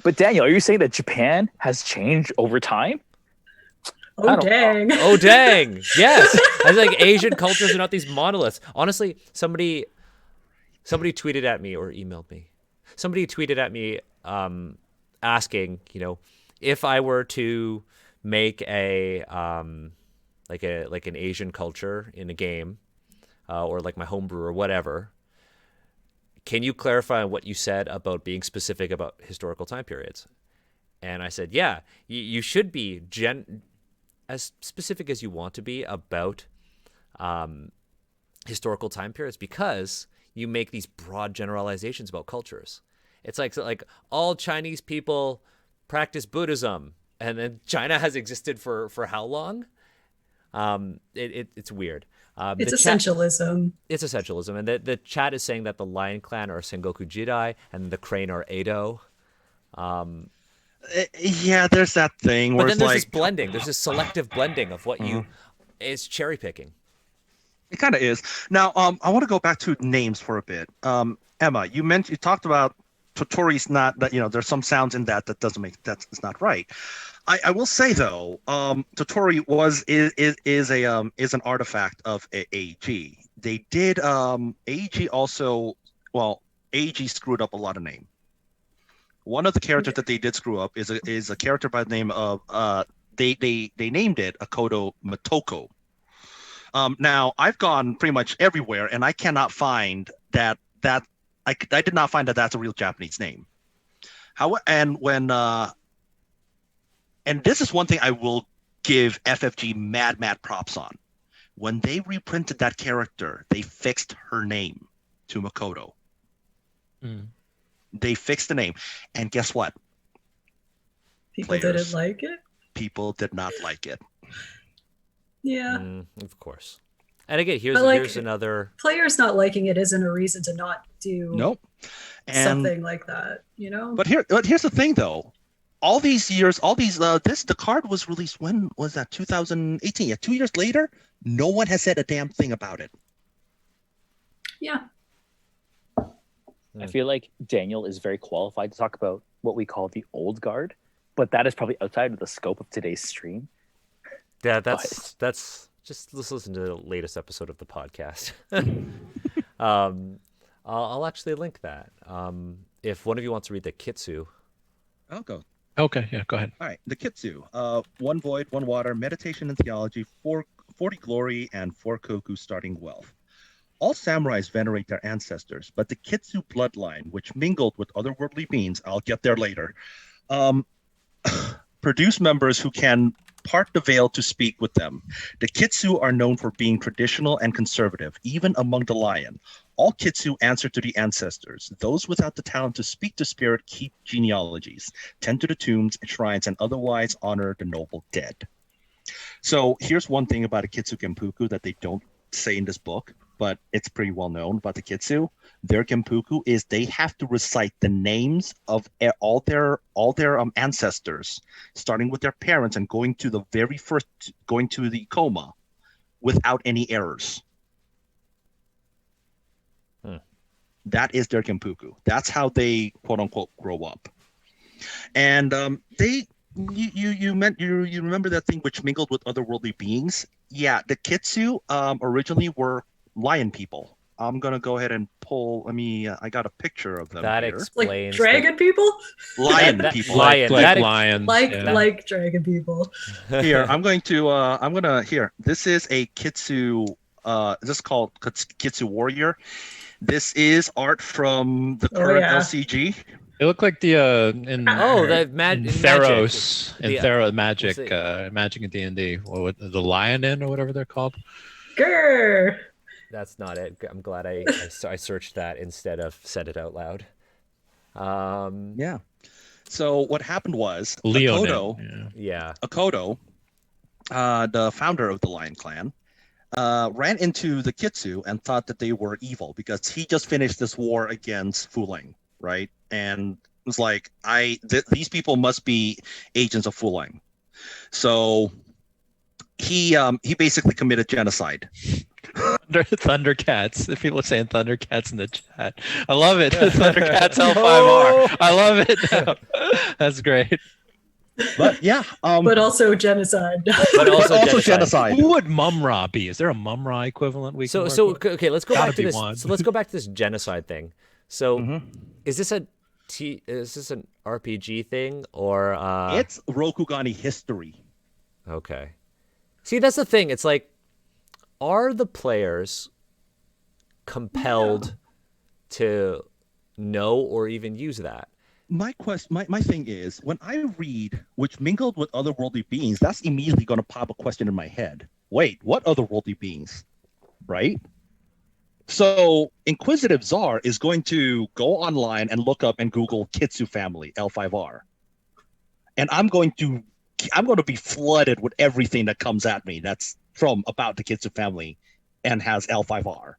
But Daniel, are you saying that Japan has changed over time? I Oh don't- dang. oh dang, yes. I was like, Asian cultures are not these monoliths. Honestly, somebody tweeted at me or emailed me. Somebody tweeted at me asking, if I were to make a like an Asian culture in a game, or like my homebrew or whatever, can you clarify what you said about being specific about historical time periods? And I said, yeah, you should be as specific as you want to be about historical time periods, because you make these broad generalizations about cultures. It's like all Chinese people practice Buddhism, and then China has existed for how long? It's weird. It's The essentialism. It's essentialism, and the chat is saying that the Lion Clan are Sengoku Jidai and the Crane are Edo. Yeah, there's that thing But where then it's there's like this blending. There's this selective blending of what it's cherry picking. it kind of is. Now, I want to go back to names for a bit. Emma, you talked about Totori's not that, there's some sounds in that that's not right. I will say though, Totori is an artifact of AEG. They did AEG also, well, AEG screwed up a lot of names. One of the characters that they did screw up is a character by the name of they named it Akodo Motoko. Now I've gone pretty much everywhere and I cannot find that I did not find that that's a real Japanese name. And this is one thing I will give FFG mad props on. When they reprinted that character, they fixed her name to Makoto. They fixed the name, and guess what? People Players. didn't like it. People did not like it. Yeah. Of course. And again, here's But, like, here's another. Players not liking it isn't a reason to not do Nope. And something like that, you know? but here's the thing though. All these years, the card was released, when was that? 2018. Yeah, 2 years later, no one has said a damn thing about it. Yeah. I feel like Daniel is very qualified to talk about what we call the old guard, but that is probably outside of the scope of today's stream. Yeah, that's just let's listen to the latest episode of the podcast. I'll actually link that. If one of you wants to read the Kitsu. I'll go. Okay, yeah, go ahead. All right, the Kitsu. 1 void, 1 water, meditation and theology, 40 glory, and 4 koku starting wealth. All samurais venerate their ancestors, but the Kitsu bloodline, which mingled with otherworldly beings, I'll get there later, produce members who can part the veil to speak with them. The Kitsu are known for being traditional and conservative, even among the lion. All Kitsu answer to the ancestors. Those without the talent to speak to spirit keep genealogies, tend to the tombs and shrines, and otherwise honor the noble dead. So here's one thing about a Kitsu Genpuku that they don't say in this book, but it's pretty well known about the Kitsu. Their Genpuku is they have to recite the names of all their ancestors, starting with their parents and going to the Ikoma without any errors. That is their Genpuku. That's how they quote unquote grow up. And you remember that thing which mingled with otherworldly beings? Yeah, the Kitsu originally were lion people. I'm gonna go ahead and pull. I got a picture of them. That here. explains. Like dragon people? Lion that- people. lion. Like That- lions. Like dragon people. Here, here. This is a Kitsu. This is called Kitsu Warrior. This is art from the current yeah. LCG. They look like the in the in Theros magic. Magic in D&D, the Lionin or whatever they're called. Grr. That's not it. I'm glad I searched that instead of said it out loud. Yeah. So what happened was Leonin. Akodo, the founder of the Lion Clan, ran into the Kitsu and thought that they were evil because he just finished this war against Fuling, right? And was like, these people must be agents of Fuling. So he basically committed genocide. Thundercats. If people are saying Thundercats in the chat, I love it. Thundercats L5R. I love it. That's great. But yeah, but also genocide. But also genocide. Who would Mumra be? Is there a Mumra equivalent we can work with? Okay, let's go Gotta back to be this. one. So let's go back to this genocide thing. So is this an RPG thing or it's Rokugani history. Okay. See, that's the thing. It's like, are the players compelled to know or even use that? My thing is, when I read which mingled with otherworldly beings, that's immediately going to pop a question in my head. Wait, what otherworldly beings? Right? So Inquisitive Czar is going to go online and look up and Google Kitsu family L5R. And I'm going to be flooded with everything that comes at me that's from about the Kitsu family and has L5R,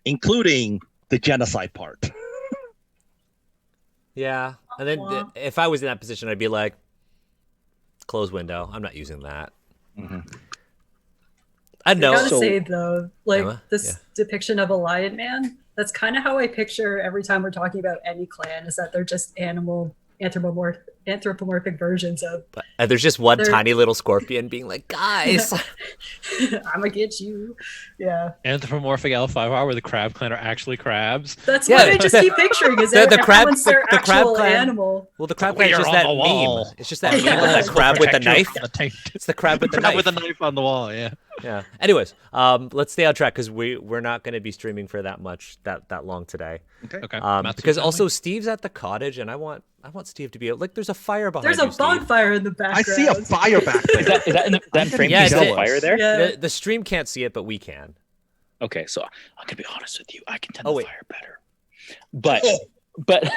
including the genocide part. Yeah. And then if I was in that position, I'd be like, close window. I'm not using that. I know. I gotta say though, like Emma? this depiction of a lion man, that's kind of how I picture every time we're talking about any clan, is that they're just anthropomorphic versions of. There's just one tiny little scorpion being like, guys, I'm gonna get you. Yeah. Anthropomorphic L5R where the crab clan are actually crabs. That's what I just keep picturing. Is the crab, everyone's their the crab actual clan, animal? Well, the crab clan is just that meme. It's just that meme with that crab with the knife. It's the crab with the knife. With the knife on the wall. Yeah. Yeah. Anyways, let's stay on track because we're not going to be streaming for that long today. Okay. Because also Steve's at the cottage, and I want Steve to be like. There's a fire behind. There's a bonfire in the background. I see a fire back there. Is that in that frame? Yeah, Is there it a fire there? Yeah. The stream can't see it, but we can. Okay, so I'm gonna be honest with you. I can tend Oh, the wait. fire better. But But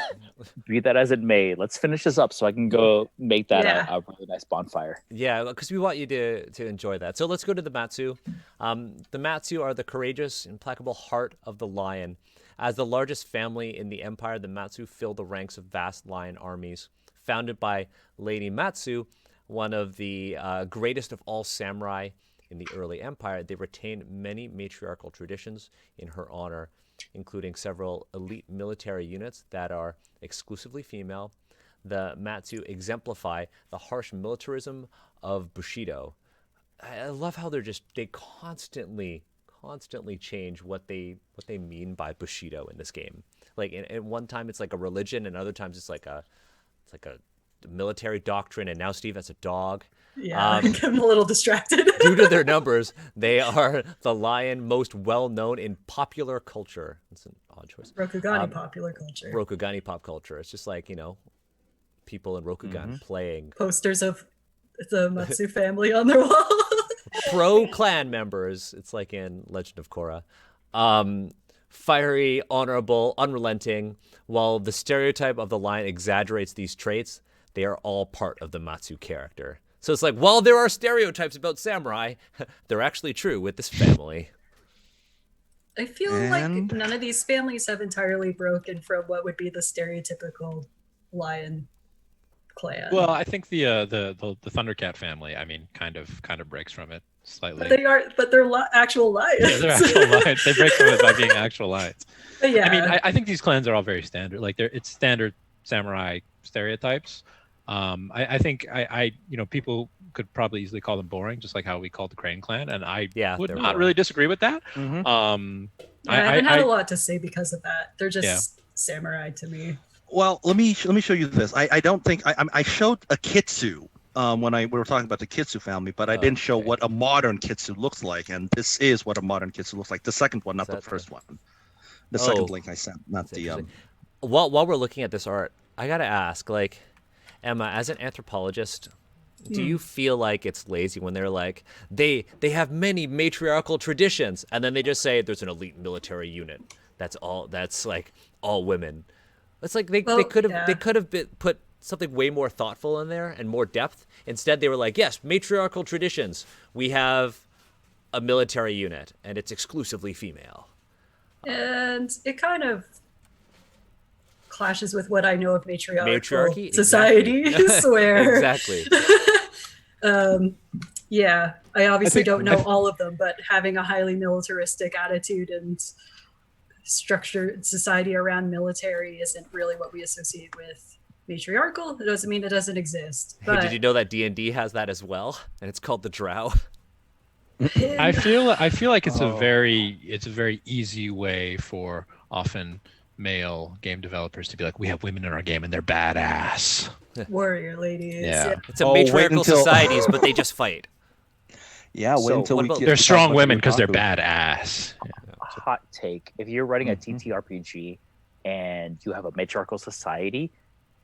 be that as it may, let's finish this up so I can go make that Yeah. a really nice bonfire. Yeah, because we want you to enjoy that. So let's go to the Matsu. The Matsu are the courageous, implacable heart of the lion. As the largest family in the empire, the Matsu fill the ranks of vast lion armies. Founded by Lady Matsu, one of the greatest of all samurai in the early empire, they retain many matriarchal traditions in her honor, including several elite military units that are exclusively female. The Matsu exemplify the harsh militarism of Bushido. I love how they constantly change what they mean by Bushido in this game. Like in one time it's like a religion, and other times it's like a military doctrine, and now Steve has a dog. Yeah, I'm a little distracted. Due to their numbers, they are the lion most well known in popular culture. It's an odd choice. Rokugani popular culture. Rokugani pop culture. It's just like, people in Rokugan playing. Posters of the Matsu family on their wall. Pro clan members. It's like in Legend of Korra. Fiery, honorable, unrelenting. While the stereotype of the lion exaggerates these traits, they are all part of the Matsu character. So it's like, while there are stereotypes about samurai, they're actually true with this family. I feel like none of these families have entirely broken from what would be the stereotypical lion clan. Well, I think the Thundercat family, I mean, kind of breaks from it slightly. But they're actual lions. Yeah, they're actual lions. They break from it by being actual lions. But yeah. I mean, I think these clans are all very standard. Like it's standard samurai stereotypes. I think people could probably easily call them boring, just like how we called the Crane clan, and I would not really disagree with that. Mm-hmm. I haven't had a lot to say because of that. They're just samurai to me. Well, let me show you this. I don't think I showed a Kitsu when we were talking about the Kitsu family, but I didn't show what a modern Kitsu looks like, and this is what a modern Kitsu looks like. The second one, not the first one. The second link I sent, not the. While we're looking at this art, I gotta ask, like, Emma, as an anthropologist, do you feel like it's lazy when they're like, they have many matriarchal traditions, and then they just say there's an elite military unit that's like all women? It's like they could have put something way more thoughtful in there and more depth. Instead, they were like, yes, matriarchal traditions. We have a military unit, and it's exclusively female. And it kind of clashes with what I know of Matriarchy? societies, Exactly. where Exactly. I obviously don't know all of them, but having a highly militaristic attitude and structured society around military isn't really what we associate with matriarchal. It doesn't mean it doesn't exist. But Hey, did you know that D&D has that as well? And it's called the Drow. I feel like it's a very easy way for often male game developers to be like, we have women in our game and they're badass. warrior ladies. Yeah. It's a matriarchal societies, but they just fight. Yeah, wait until we get They're to strong talk about women the because they're otaku. badass. Hot take: if you're running a TTRPG and you have a matriarchal society,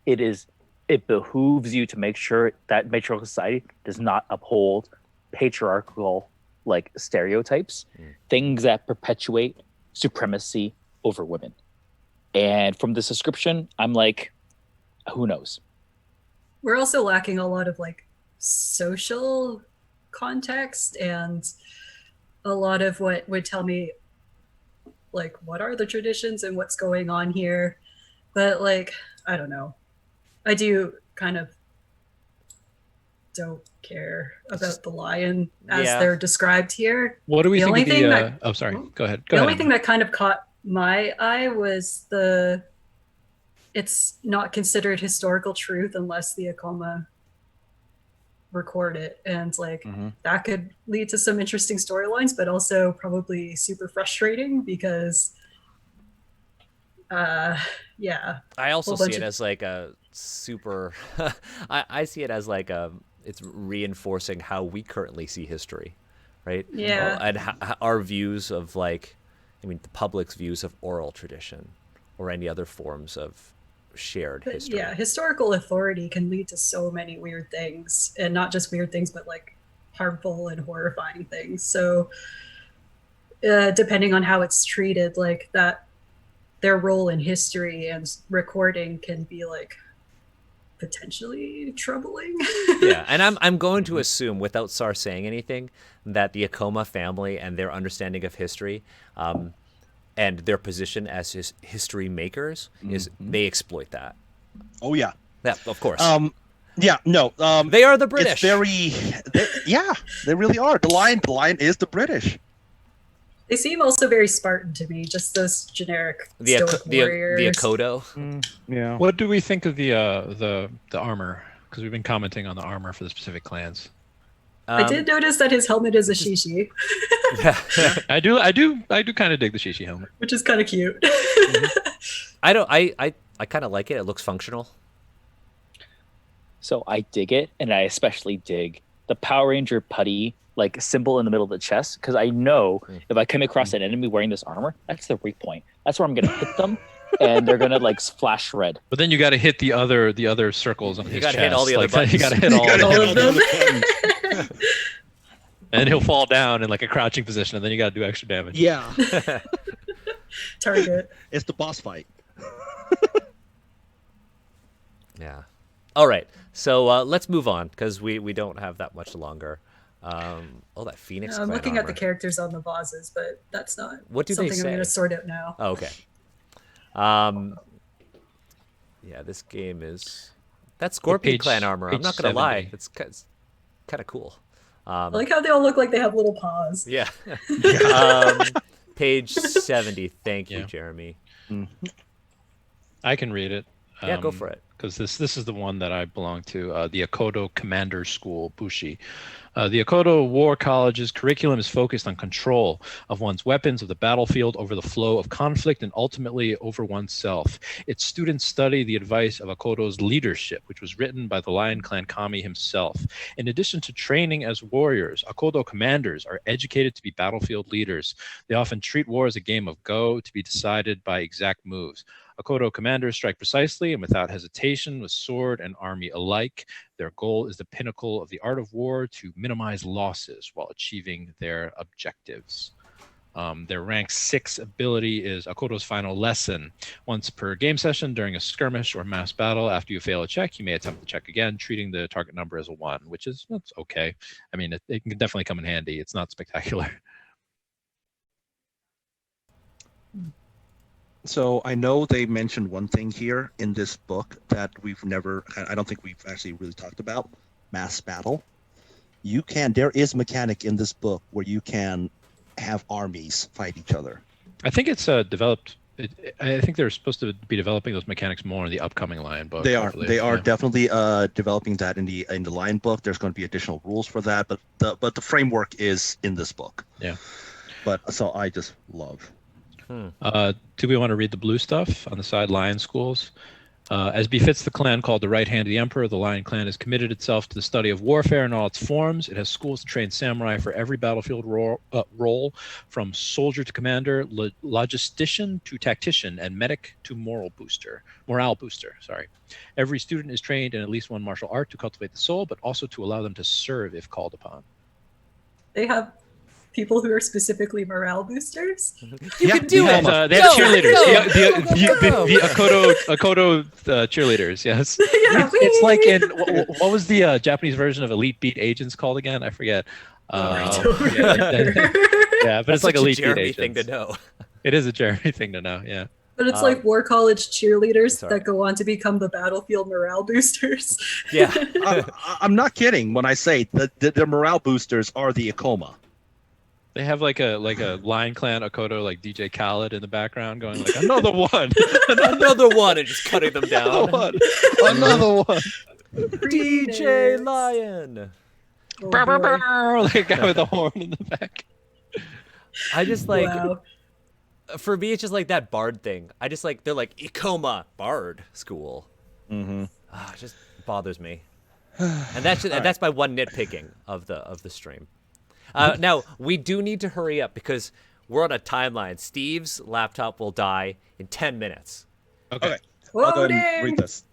it behooves you to make sure that matriarchal society does not uphold patriarchal stereotypes, things that perpetuate supremacy over women. And from this description, I'm like, who knows? We're also lacking a lot of social context and a lot of what would tell me what are the traditions and what's going on here. But I don't know. I do kind of don't care about the lion as they're described here. What do we think of the oh, sorry. Go ahead. The only thing that kind of caught my eye was it's not considered historical truth unless the Ikoma record it, and that could lead to some interesting storylines, but also probably super frustrating because I also see it as a super I see it as it's reinforcing how we currently see history, right? And our views of the public's views of oral tradition or any other forms of shared history. Yeah, historical authority can lead to so many weird things, and not just weird things, but harmful and horrifying things. So depending on how it's treated, that their role in history and recording can be like potentially troubling. Yeah, and I'm going to assume, without Sar saying anything, that the Ikoma family and their understanding of history, and their position as history makers is they exploit that. Oh yeah. Yeah, of course. Yeah, no. They are the British. Yeah, they really are. The lion is the British. They seem also very Spartan to me, just those generic stoic warriors. The Akodo. Yeah. What do we think of the armor? Because we've been commenting on the armor for the specific clans. I did notice that his helmet is a shishi, Yeah. I do kind of dig the shishi helmet. which is kind of cute. I kind of like it. It looks functional. So I dig it, and I especially dig the Power Ranger putty like symbol in the middle of the chest, because I know if I come across an enemy wearing this armor, that's the weak point. That's where I'm gonna hit them, and they're gonna like flash red. But then you got to hit the other circles on his chest. You got to hit all the other buttons. You got to hit all of them. And he'll fall down in like a crouching position, and then you got to do extra damage. Yeah, Target. it's the boss fight. Yeah. All right. So let's move on because we don't have that much longer. That Phoenix. I'm clan looking at the armor. characters on the vases, but that's not What do they something say? I'm going to sort out now. Oh, okay. Yeah, this game is Scorpion page- clan armor. I'm page not gonna lie, 70. it's kind of cool. I like how they all look like they have little paws. Yeah. Page 70. Thank you, Yeah. Jeremy. I can read it. Yeah, go for it. Because this is the one that I belong to, the Akodo Commander School, Bushi. The Akodo War College's curriculum is focused on control of one's weapons of the battlefield over the flow of conflict and ultimately over oneself. Its students study the advice of Akodo's leadership, which was written by the Lion Clan Kami himself. In addition to training as warriors, Akodo commanders are educated to be battlefield leaders. They often treat war as a game of Go to be decided by exact moves. Akodo commanders strike precisely and without hesitation with sword and army alike. Their goal is the pinnacle of the art of war to minimize losses while achieving their objectives. Their rank 6 ability is Akodo's final lesson. Once per game session during a skirmish or mass battle, after you fail a check, you may attempt the check again, treating the target number as a 1, which is that's okay. I mean, it can definitely come in handy. It's not spectacular. So I know they mentioned one thing here in this book that I don't think we've actually really talked about: mass battle. There is mechanic in this book where you can have armies fight each other. I think it's developed. I think they're supposed to be developing those mechanics more in the upcoming Lion book. They are. hopefully. They are Yeah. definitely developing that in the Lion book. There's going to be additional rules for that, but the framework is in this book. Yeah. But so I just love. Do we want to read the blue stuff on the side? Lion schools. As befits the clan called the Right Hand of the Emperor, the Lion Clan has committed itself to the study of warfare in all its forms. It has schools to train samurai for every battlefield role, from soldier to commander, logistician to tactician, and medic to morale booster. Sorry. Every student is trained in at least one martial art to cultivate the soul, but also to allow them to serve if called upon. They have people who are specifically morale boosters. You can do it. They have Go, cheerleaders. go. The Akodo cheerleaders. Yes. Yeah, It's like in what was the Japanese version of Elite Beat Agents called again? I forget. I don't yeah, remember. yeah, but That's it's like such a Elite Beat Jeremy Agents. thing to know. It is a Jeremy thing to know. Yeah. But it's like War College cheerleaders Sorry. that go on to become the battlefield morale boosters. Yeah. I'm not kidding when I say that the morale boosters are the Ikoma. They have like a Lion Clan Akodo like DJ Khaled in the background going like another one, Another one and just cutting them down. another one. DJ Lion. Oh, Brr, brr, boy. brr, like a guy with a horn in the back. I just like Wow. for me it's just like that bard thing. I just like they're like Ikoma bard school. It just bothers me. And that's my one nitpicking of the stream. Now we do need to hurry up because we're on a timeline. Steve's laptop will die in 10 minutes. Okay. Whoa, I'll go ahead and dang. read this.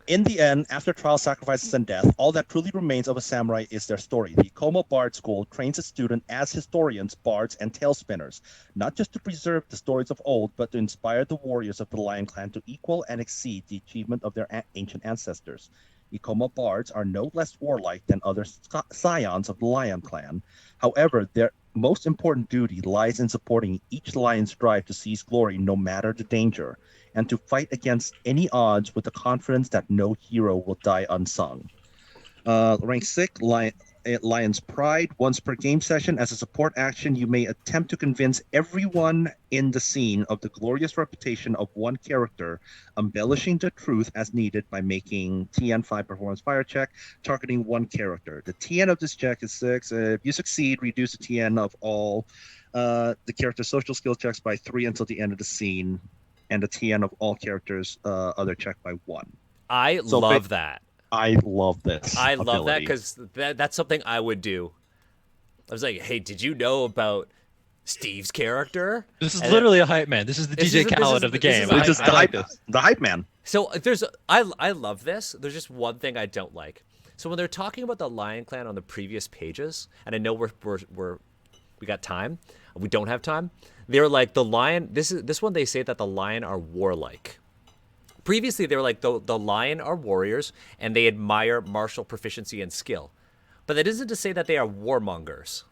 In the end, after trials, sacrifices, and death, all that truly remains of a samurai is their story. The Ikoma Bard School trains its students as historians, bards, and tale spinners, not just to preserve the stories of old, but to inspire the warriors of the Lion Clan to equal and exceed the achievement of their ancient ancestors. Ikoma bards are no less warlike than other scions of the Lion Clan. However, their most important duty lies in supporting each lion's drive to seize glory no matter the danger, and to fight against any odds with the confidence that no hero will die unsung. Rank 6, Lion's Pride. Once per game session, as a support action, you may attempt to convince everyone in the scene of the glorious reputation of one character, embellishing the truth as needed by making TN5 performance fire check, targeting one character. The TN of this check is 6. If you succeed, reduce the TN of all the character's social skill checks by 3 until the end of the scene, and the TN of all characters' other check by 1. I love that. I love this. I love that ability. because that's something I would do. I was like, hey, did you know about Steve's character? This is literally a hype man. This is the DJ Khaled of the game. This is I like this. The hype man. So I love this. There's just one thing I don't like. So when they're talking about the Lion Clan on the previous pages, and I know we got time, we don't have time. They're like the lion. This one they say that the lion are warlike. Previously, they were like the lion are warriors, and they admire martial proficiency and skill. But that isn't to say that they are warmongers.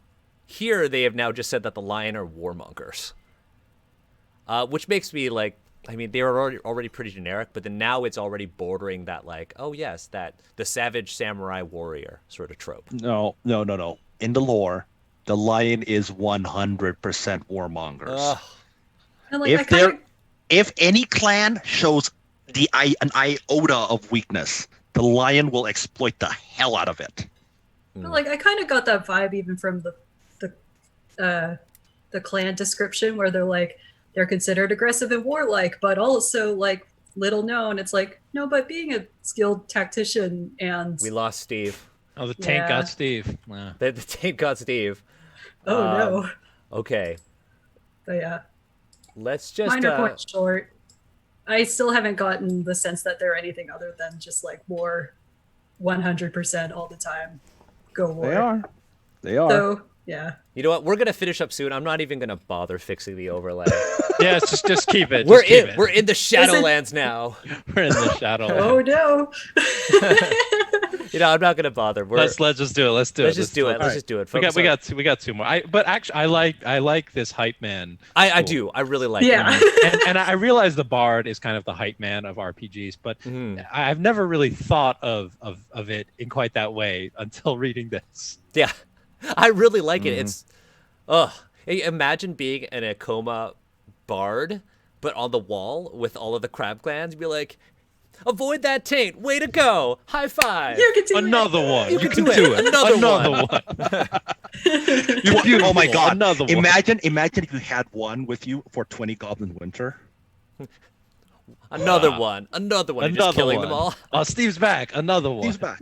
Here, they have now just said that the lion are warmongers. Which makes me like, I mean, they were already pretty generic, but then now it's already bordering that like, oh yes, that the savage samurai warrior sort of trope. No. In the lore, the lion is 100% warmongers. And like, If any clan shows an iota of weakness, the lion will exploit the hell out of it. like I kind of got that vibe even from the clan description where they're considered aggressive and warlike, but also like little known. It's like, no, but being a skilled tactician and We lost Steve. Oh, the tank got Steve. Wow. The tank got Steve. oh no. Okay, But yeah, let's just minor point short. I still haven't gotten the sense that they're anything other than just like war 100% all the time. Go war. They are. So, yeah. You know what? We're gonna finish up soon. I'm not even gonna bother fixing the overlay. Yeah, just keep it. We're Just keep it. we're in the Shadowlands now. We're in the shadow. Oh no. You know, I'm not gonna bother. Let's just do it. Let's do it. Let's just do it. Let's just do it. We Focus on- got two more. But actually, I like this hype man. I do. I really like Yeah. it. and I realize the bard is kind of the hype man of RPGs, but I've never really thought of it in quite that way until reading this. Yeah, I really like it. It's, imagine being an Ikoma bard, but on the wall with all of the crab clans. Be like, avoid that taint. Way to go. High five. You can do Another it. one. You You can can do do it. it. Another one. Oh my god. Another one. Imagine if you had one with you for 20 Goblin Winter. Another one. Another one. You're just killing them all. Oh, Steve's back. Another one. He's back.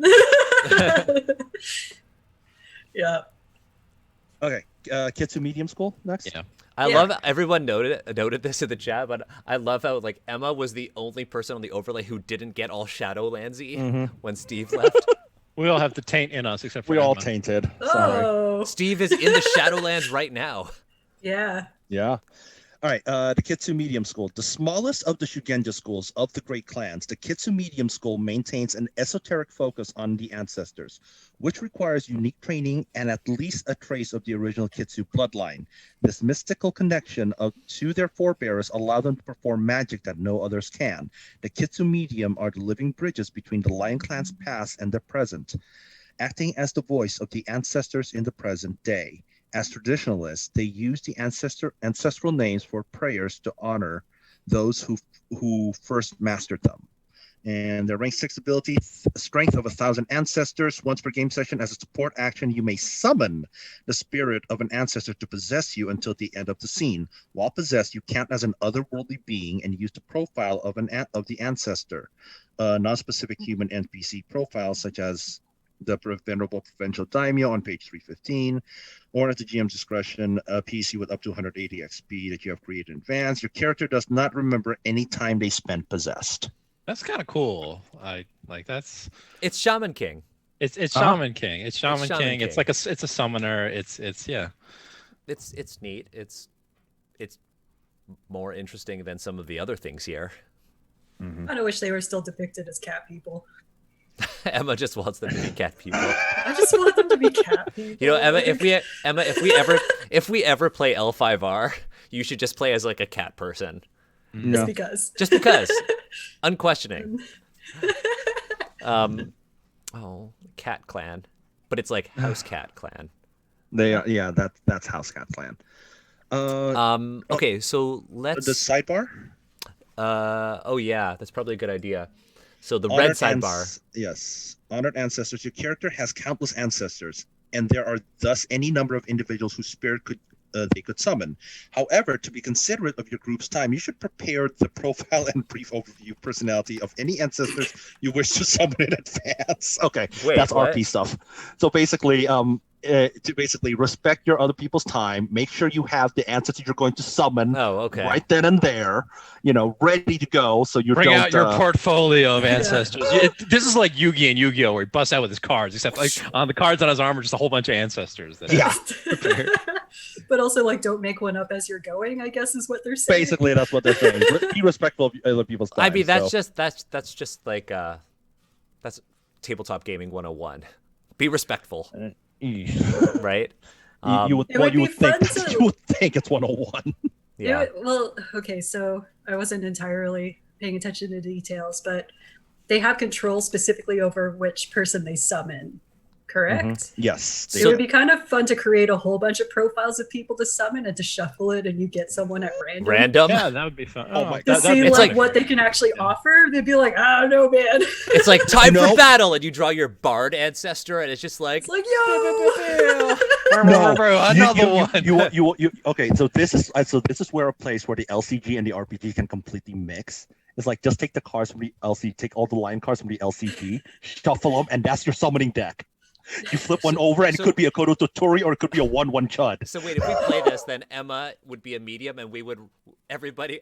Yeah. Okay. Kitsu Medium School next. Yeah. I Yeah. love everyone noted this in the chat, but I love how like Emma was the only person on the overlay who didn't get all Shadowlandsy when Steve left. We all have the taint in us, except for We all Emma. tainted. Sorry. Oh. Steve is in the Shadowlands right now. Yeah. Yeah. All right, the Kitsu Medium School. The smallest of the Shugenja schools of the Great Clans, the Kitsu Medium School maintains an esoteric focus on the ancestors, which requires unique training and at least a trace of the original Kitsu bloodline. This mystical connection to their forebears allow them to perform magic that no others can. The Kitsu Medium are the living bridges between the Lion Clan's past and their present, acting as the voice of the ancestors in the present day. As traditionalists, they use the ancestral names for prayers to honor those who first mastered them. And their rank 6 ability, strength of 1,000 ancestors. Once per game session, as a support action, you may summon the spirit of an ancestor to possess you until the end of the scene. While possessed, you count as an otherworldly being and use the profile of the ancestor. Non-specific human NPC profiles, such as the Venerable Provincial Daimyo on page 315, or at the GM's discretion, a PC with up to 180 XP that you have created in advance. Your character does not remember any time they spent possessed. That's kind of cool. I like that's It's Shaman King. it's Shaman King. It's Shaman Shaman King. It's King. like it's a summoner. It's yeah. It's neat. It's more interesting than some of the other things here. I kind of wish they were still depicted as cat people. Emma just wants them to be cat people. I just want them to be cat people. You know, Emma, like- if we ever play L5R, you should just play as like a cat person. just because. Just because. Unquestioning. Cat clan. But it's like house cat clan. They are, yeah, that's House Cat Clan. Okay, so let's The sidebar. oh yeah, that's probably a good idea. So the red Honored sidebar. Yes, honored ancestors. Your character has countless ancestors, and there are thus any number of individuals whose spirit they could summon. However, to be considerate of your group's time, you should prepare the profile and brief overview personality of any ancestors you wish to summon in advance. Okay, Wait, that's what? RP stuff. So basically, to basically respect your other people's time, make sure you have the ancestor you're going to summon Oh, okay. right then and there, ready to go. So you Bring don't out your portfolio of ancestors. This is like Yugi and Yu-Gi-Oh, where he busts out with his cards, except like on the cards on his armor, just a whole bunch of ancestors. Yeah. But also, like, don't make one up as you're going, I guess is what they're saying. Basically, that's what they're saying. Be respectful of other people's time. I mean, that's so. just like that's tabletop gaming 101. Be respectful, right? You would It would be think fun to- you would think it's 101. Yeah. Well, okay, so I wasn't entirely paying attention to details, but they have control specifically over which person they summon, correct? Yes. It would be kind of fun to create a whole bunch of profiles of people to summon and to shuffle it, and you get someone at random. Random. Yeah, that would be fun. Oh my To God, see It's like like- what they can actually offer. They'd be like, I don't know, man. It's like time You know- for battle, and you draw your bard ancestor, and it's just like It's like, yo! Bro, another one. You okay? So this is where a place where the LCG and the RPG can completely mix. It's like just take the cards from the LCG, take all the line cards from the LCG, shuffle them, and that's your summoning deck. You flip one over, and so- it could be a Akodo Totori or it could be a 1/1 Chud. So wait, if we play this, then Emma would be a medium, and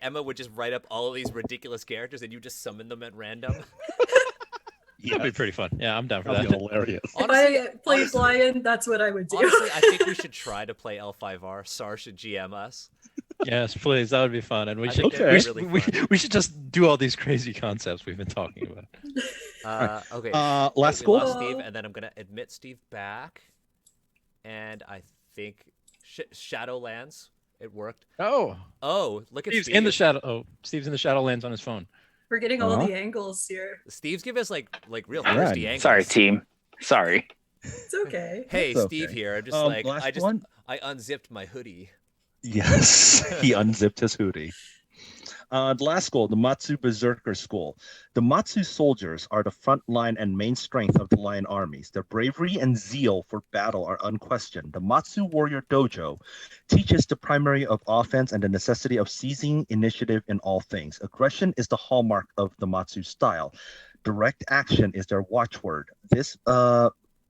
Emma would just write up all of these ridiculous characters, and you just summon them at random. Yeah, That'd be pretty fun. Yeah, I'm down for that'd that. be hilarious. If I played Lion, that's what I would do. Honestly, I think we should try to play L5R. Sar should GM us. Yes, please. That would be fun. And we I should think that'd Okay. be really fun. we should just do all these crazy concepts we've been talking about. Okay. Last we school. lost Steve, and then I'm gonna admit Steve back, and I think Shadowlands. It worked. Oh, Oh, look at Steve's Steve. in the shadow. Oh, Steve's in the Shadowlands on his phone. We're getting all Uh-huh. the angles here. Steve's giving us like real All thirsty right. angles. Sorry, team. Sorry. It's okay. Hey, It's Steve okay. here. I'm just Last one. I unzipped my hoodie. Yes, he unzipped his hoodie. The last school, the Matsu Berserker School. The Matsu soldiers are the front line and main strength of the Lion armies. Their bravery and zeal for battle are unquestioned. The Matsu Warrior Dojo teaches the primary of offense and the necessity of seizing initiative in all things. Aggression is the hallmark of the Matsu style. Direct action is their watchword. This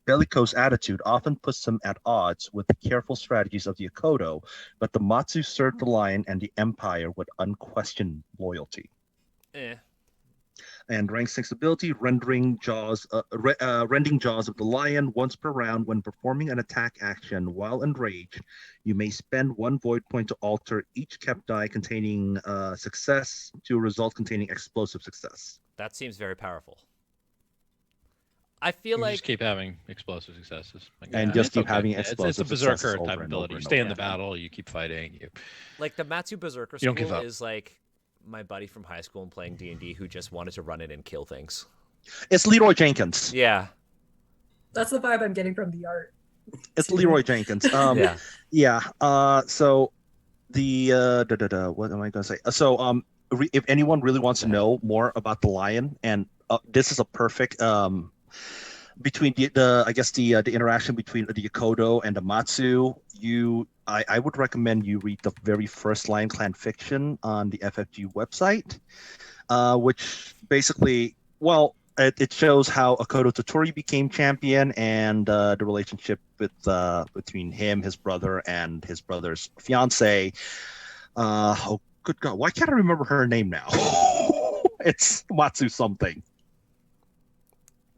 bellicose attitude often puts them at odds with the careful strategies of the Akodo, but the Matsu served the Lion and the Empire with unquestioned loyalty. And rank 6 ability, rending jaws of the Lion once per round. When performing an attack action while enraged, you may spend 1 void point to alter each kept die containing success to a result containing explosive success. That seems very powerful. I feel You like just keep having explosive successes. Like, And yeah, just it's keep okay. having Yeah, explosive It's a successes berserker over type and ability. over You and stay in over. the battle. You keep fighting. like the Matsu Berserker You don't give School up. is like my buddy from high school and playing D&D who just wanted to run in and kill things. It's Leroy Jenkins. Yeah. That's the vibe I'm getting from the art. It's Leroy Jenkins. Yeah. Yeah. So the what am I going to say? If anyone really wants to know more about the Lion, and this is a perfect between the interaction between the Akodo and the Matsu. I would recommend you read the very first Lion Clan fiction on the FFG website, which basically, well, it shows how Akodo Totori became champion and the relationship between him, his brother, and his brother's fiance. Oh, good God! Why can't I remember her name now? It's Matsu something.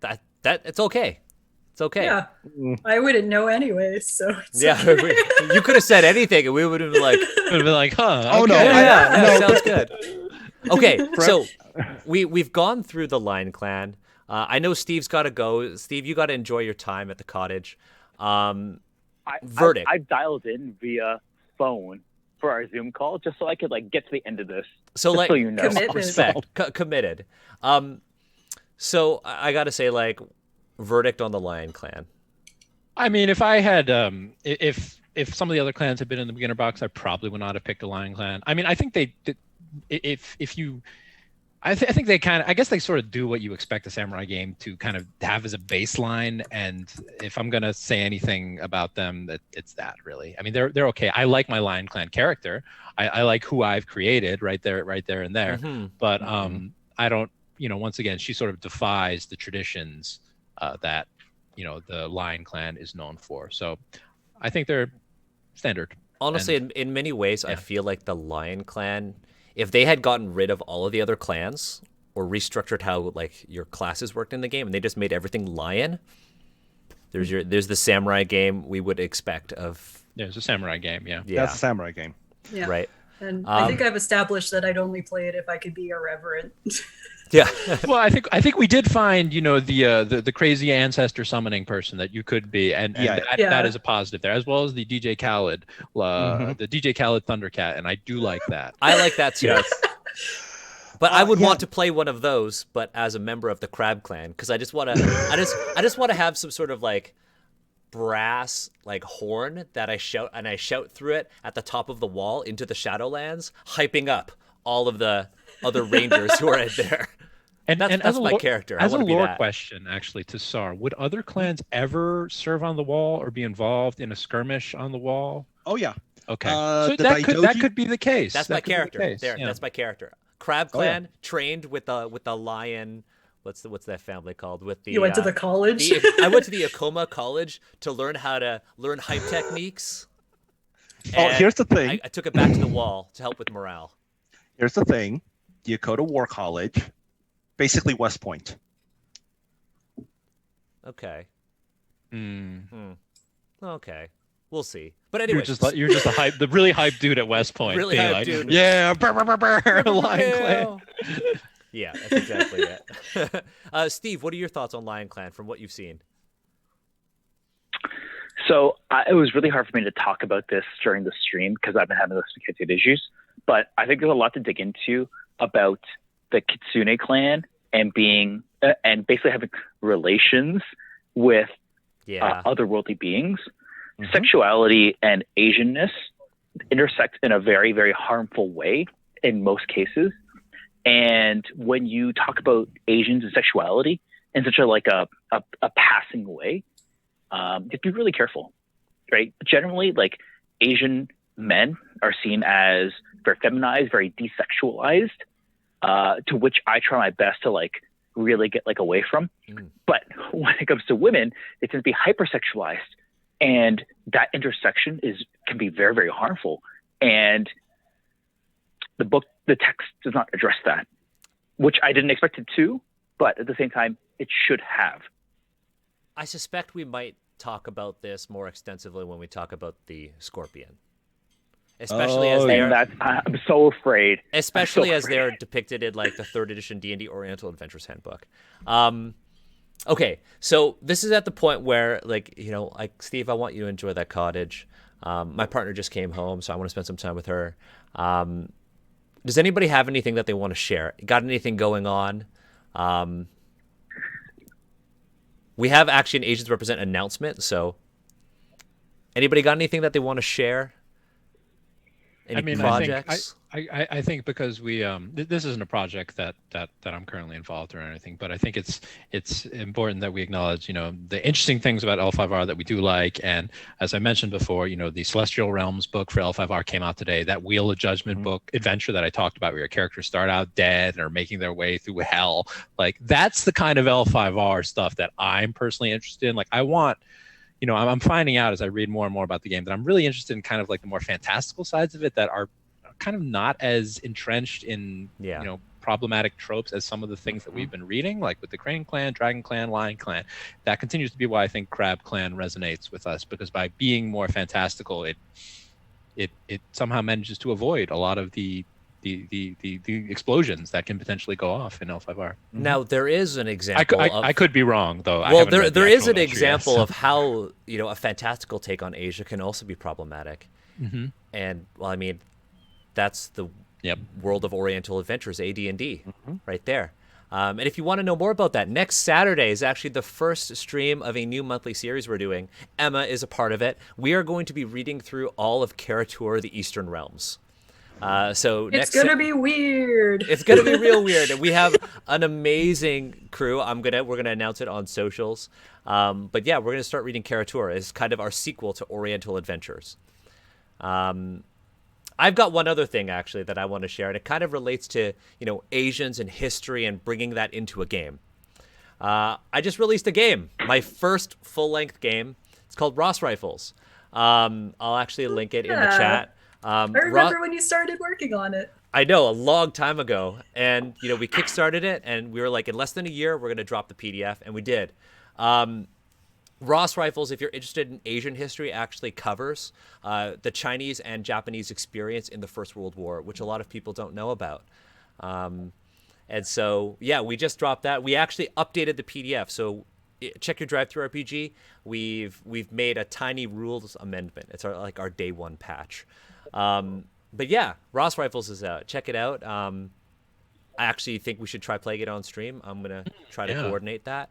That it's okay. It's okay. Yeah, I wouldn't know anyway, so it's Yeah, okay. you could have said anything, and we would have been like, Would have been like, huh? Oh, no, okay. yeah, no. sounds good. Okay, so we've gone through the Lion Clan. I know Steve's got to go. Steve, you got to enjoy your time at the cottage. Verdict. I've dialed in via phone for our Zoom call just so I could like get to the end of this. So just like, so you know. Commitment. respect, committed. So I got to say, like, verdict on the Lion Clan. I mean, if I had, if some of the other clans had been in the beginner box, I probably would not have picked the Lion Clan. I mean, I think they, if you, I think they kind of, I guess they sort of do what you expect a samurai game to kind of have as a baseline. And if I'm gonna say anything about them, that it's that really. I mean, they're okay. I like my Lion Clan character. I like who I've created right there and there. Mm-hmm. But I don't, once again, she sort of defies the traditions that the Lion Clan is known for. So I think they're standard. Honestly, in many ways, I feel like the Lion Clan, if they had gotten rid of all of the other clans or restructured how like your classes worked in the game, and they just made everything lion, there's the samurai game we would expect of. There's a samurai game, yeah. That's a samurai game. Yeah. Right. And I think I've established that I'd only play it if I could be irreverent. Yeah. Well, I think we did find, the crazy ancestor summoning person that you could be, and that is a positive there, as well as the DJ Khaled, the DJ Khaled Thundercat, and I do like that. I like that too. But I would want to play one of those, but as a member of the Crab Clan, because I just want to, I just want to have some sort of like brass like horn that I shout through it at the top of the wall into the Shadowlands, hyping up all of the other rangers who are in there. And that's my character. As a lore question, actually, to Sar, would other clans ever serve on the wall or be involved in a skirmish on the wall? Oh yeah. Okay. So that could be the case. That's my character. There, yeah. that's my character. Crab Clan trained with the lion. What's that family called? With the You went to the college? I went to the Ikoma college to learn how to learn hype techniques. Here's the thing. I took it back to the wall to help with morale. Here's the thing. The Akodo War College, basically West Point. Okay. Okay. We'll see. But anyway, you're just the really hyped dude at West Point. Really hyped dude. Yeah, Lion Clan. Yeah, that's exactly it. Steve, what are your thoughts on Lion Clan from what you've seen? So it was really hard for me to talk about this during the stream because I've been having those connected issues. But I think there's a lot to dig into about the Kitsune clan and being and basically having relations with otherworldly beings. Mm-hmm. Sexuality and Asianness intersect in a very, very harmful way in most cases. And when you talk about Asians and sexuality in such a passing way, you have to be really careful, right? Generally, like Asian men are seen as very feminized, very desexualized, to which I try my best to like really get like away from. But when it comes to women, they tend to be hypersexualized, and that intersection can be very, very harmful. And the text does not address that, which I didn't expect it to, but at the same time, it should have. I suspect we might talk about this more extensively when we talk about the Scorpion. Especially as they are, I'm so afraid. Especially as they're depicted in like the 3rd edition D&D Oriental Adventures Handbook. Okay, so this is at the point where, like, Steve, I want you to enjoy that cottage. My partner just came home, so I want to spend some time with her. Does anybody have anything that they want to share? Got anything going on? We have Action Asians Represent announcement, so anybody got anything that they want to share? Any projects? I think because we this isn't a project that I'm currently involved in or anything, but I think it's important that we acknowledge the interesting things about L5R that we do like. And as I mentioned before, the Celestial Realms book for L5R came out today. That Wheel of Judgment book adventure that I talked about, where your characters start out dead and are making their way through hell, like that's the kind of L5R stuff that I'm personally interested in. Like I want. I'm finding out as I read more and more about the game that I'm really interested in kind of like the more fantastical sides of it that are kind of not as entrenched in, problematic tropes as some of the things that we've been reading, like with the Crane Clan, Dragon Clan, Lion Clan. That continues to be why I think Crab Clan resonates with us, because by being more fantastical, it somehow manages to avoid a lot of the explosions that can potentially go off in L5R. Now there is an example. I could be wrong though. Well, there is an example of how a fantastical take on Asia can also be problematic. Mm-hmm. And well, I mean, that's the World of Oriental Adventures, AD&D, right there. And if you want to know more about that, next Saturday is actually the first stream of a new monthly series we're doing. Emma is a part of it. We are going to be reading through all of Karatur, the Eastern Realms. So it's gonna be weird. It's gonna be real weird, and we have an amazing crew. We're gonna announce it on socials. But yeah, we're gonna start reading Karatur as kind of our sequel to Oriental Adventures. I've got one other thing actually that I want to share, and it kind of relates to Asians and history and bringing that into a game. I just released a game, my first full-length game. It's called Ross Rifles. I'll actually link it in the chat. I remember when you started working on it. I know, a long time ago. And, we kickstarted it, and we were like, in less than a year, we're going to drop the PDF, and we did. Ross Rifles, if you're interested in Asian history, actually covers the Chinese and Japanese experience in the First World War, which a lot of people don't know about. And so, yeah, we just dropped that. We actually updated the PDF. So check your drive-thru RPG. We've made a tiny rules amendment. It's our day one patch. But yeah, Ross Rifles is out. Check it out. I actually think we should try playing it on stream. I'm going to try to coordinate that.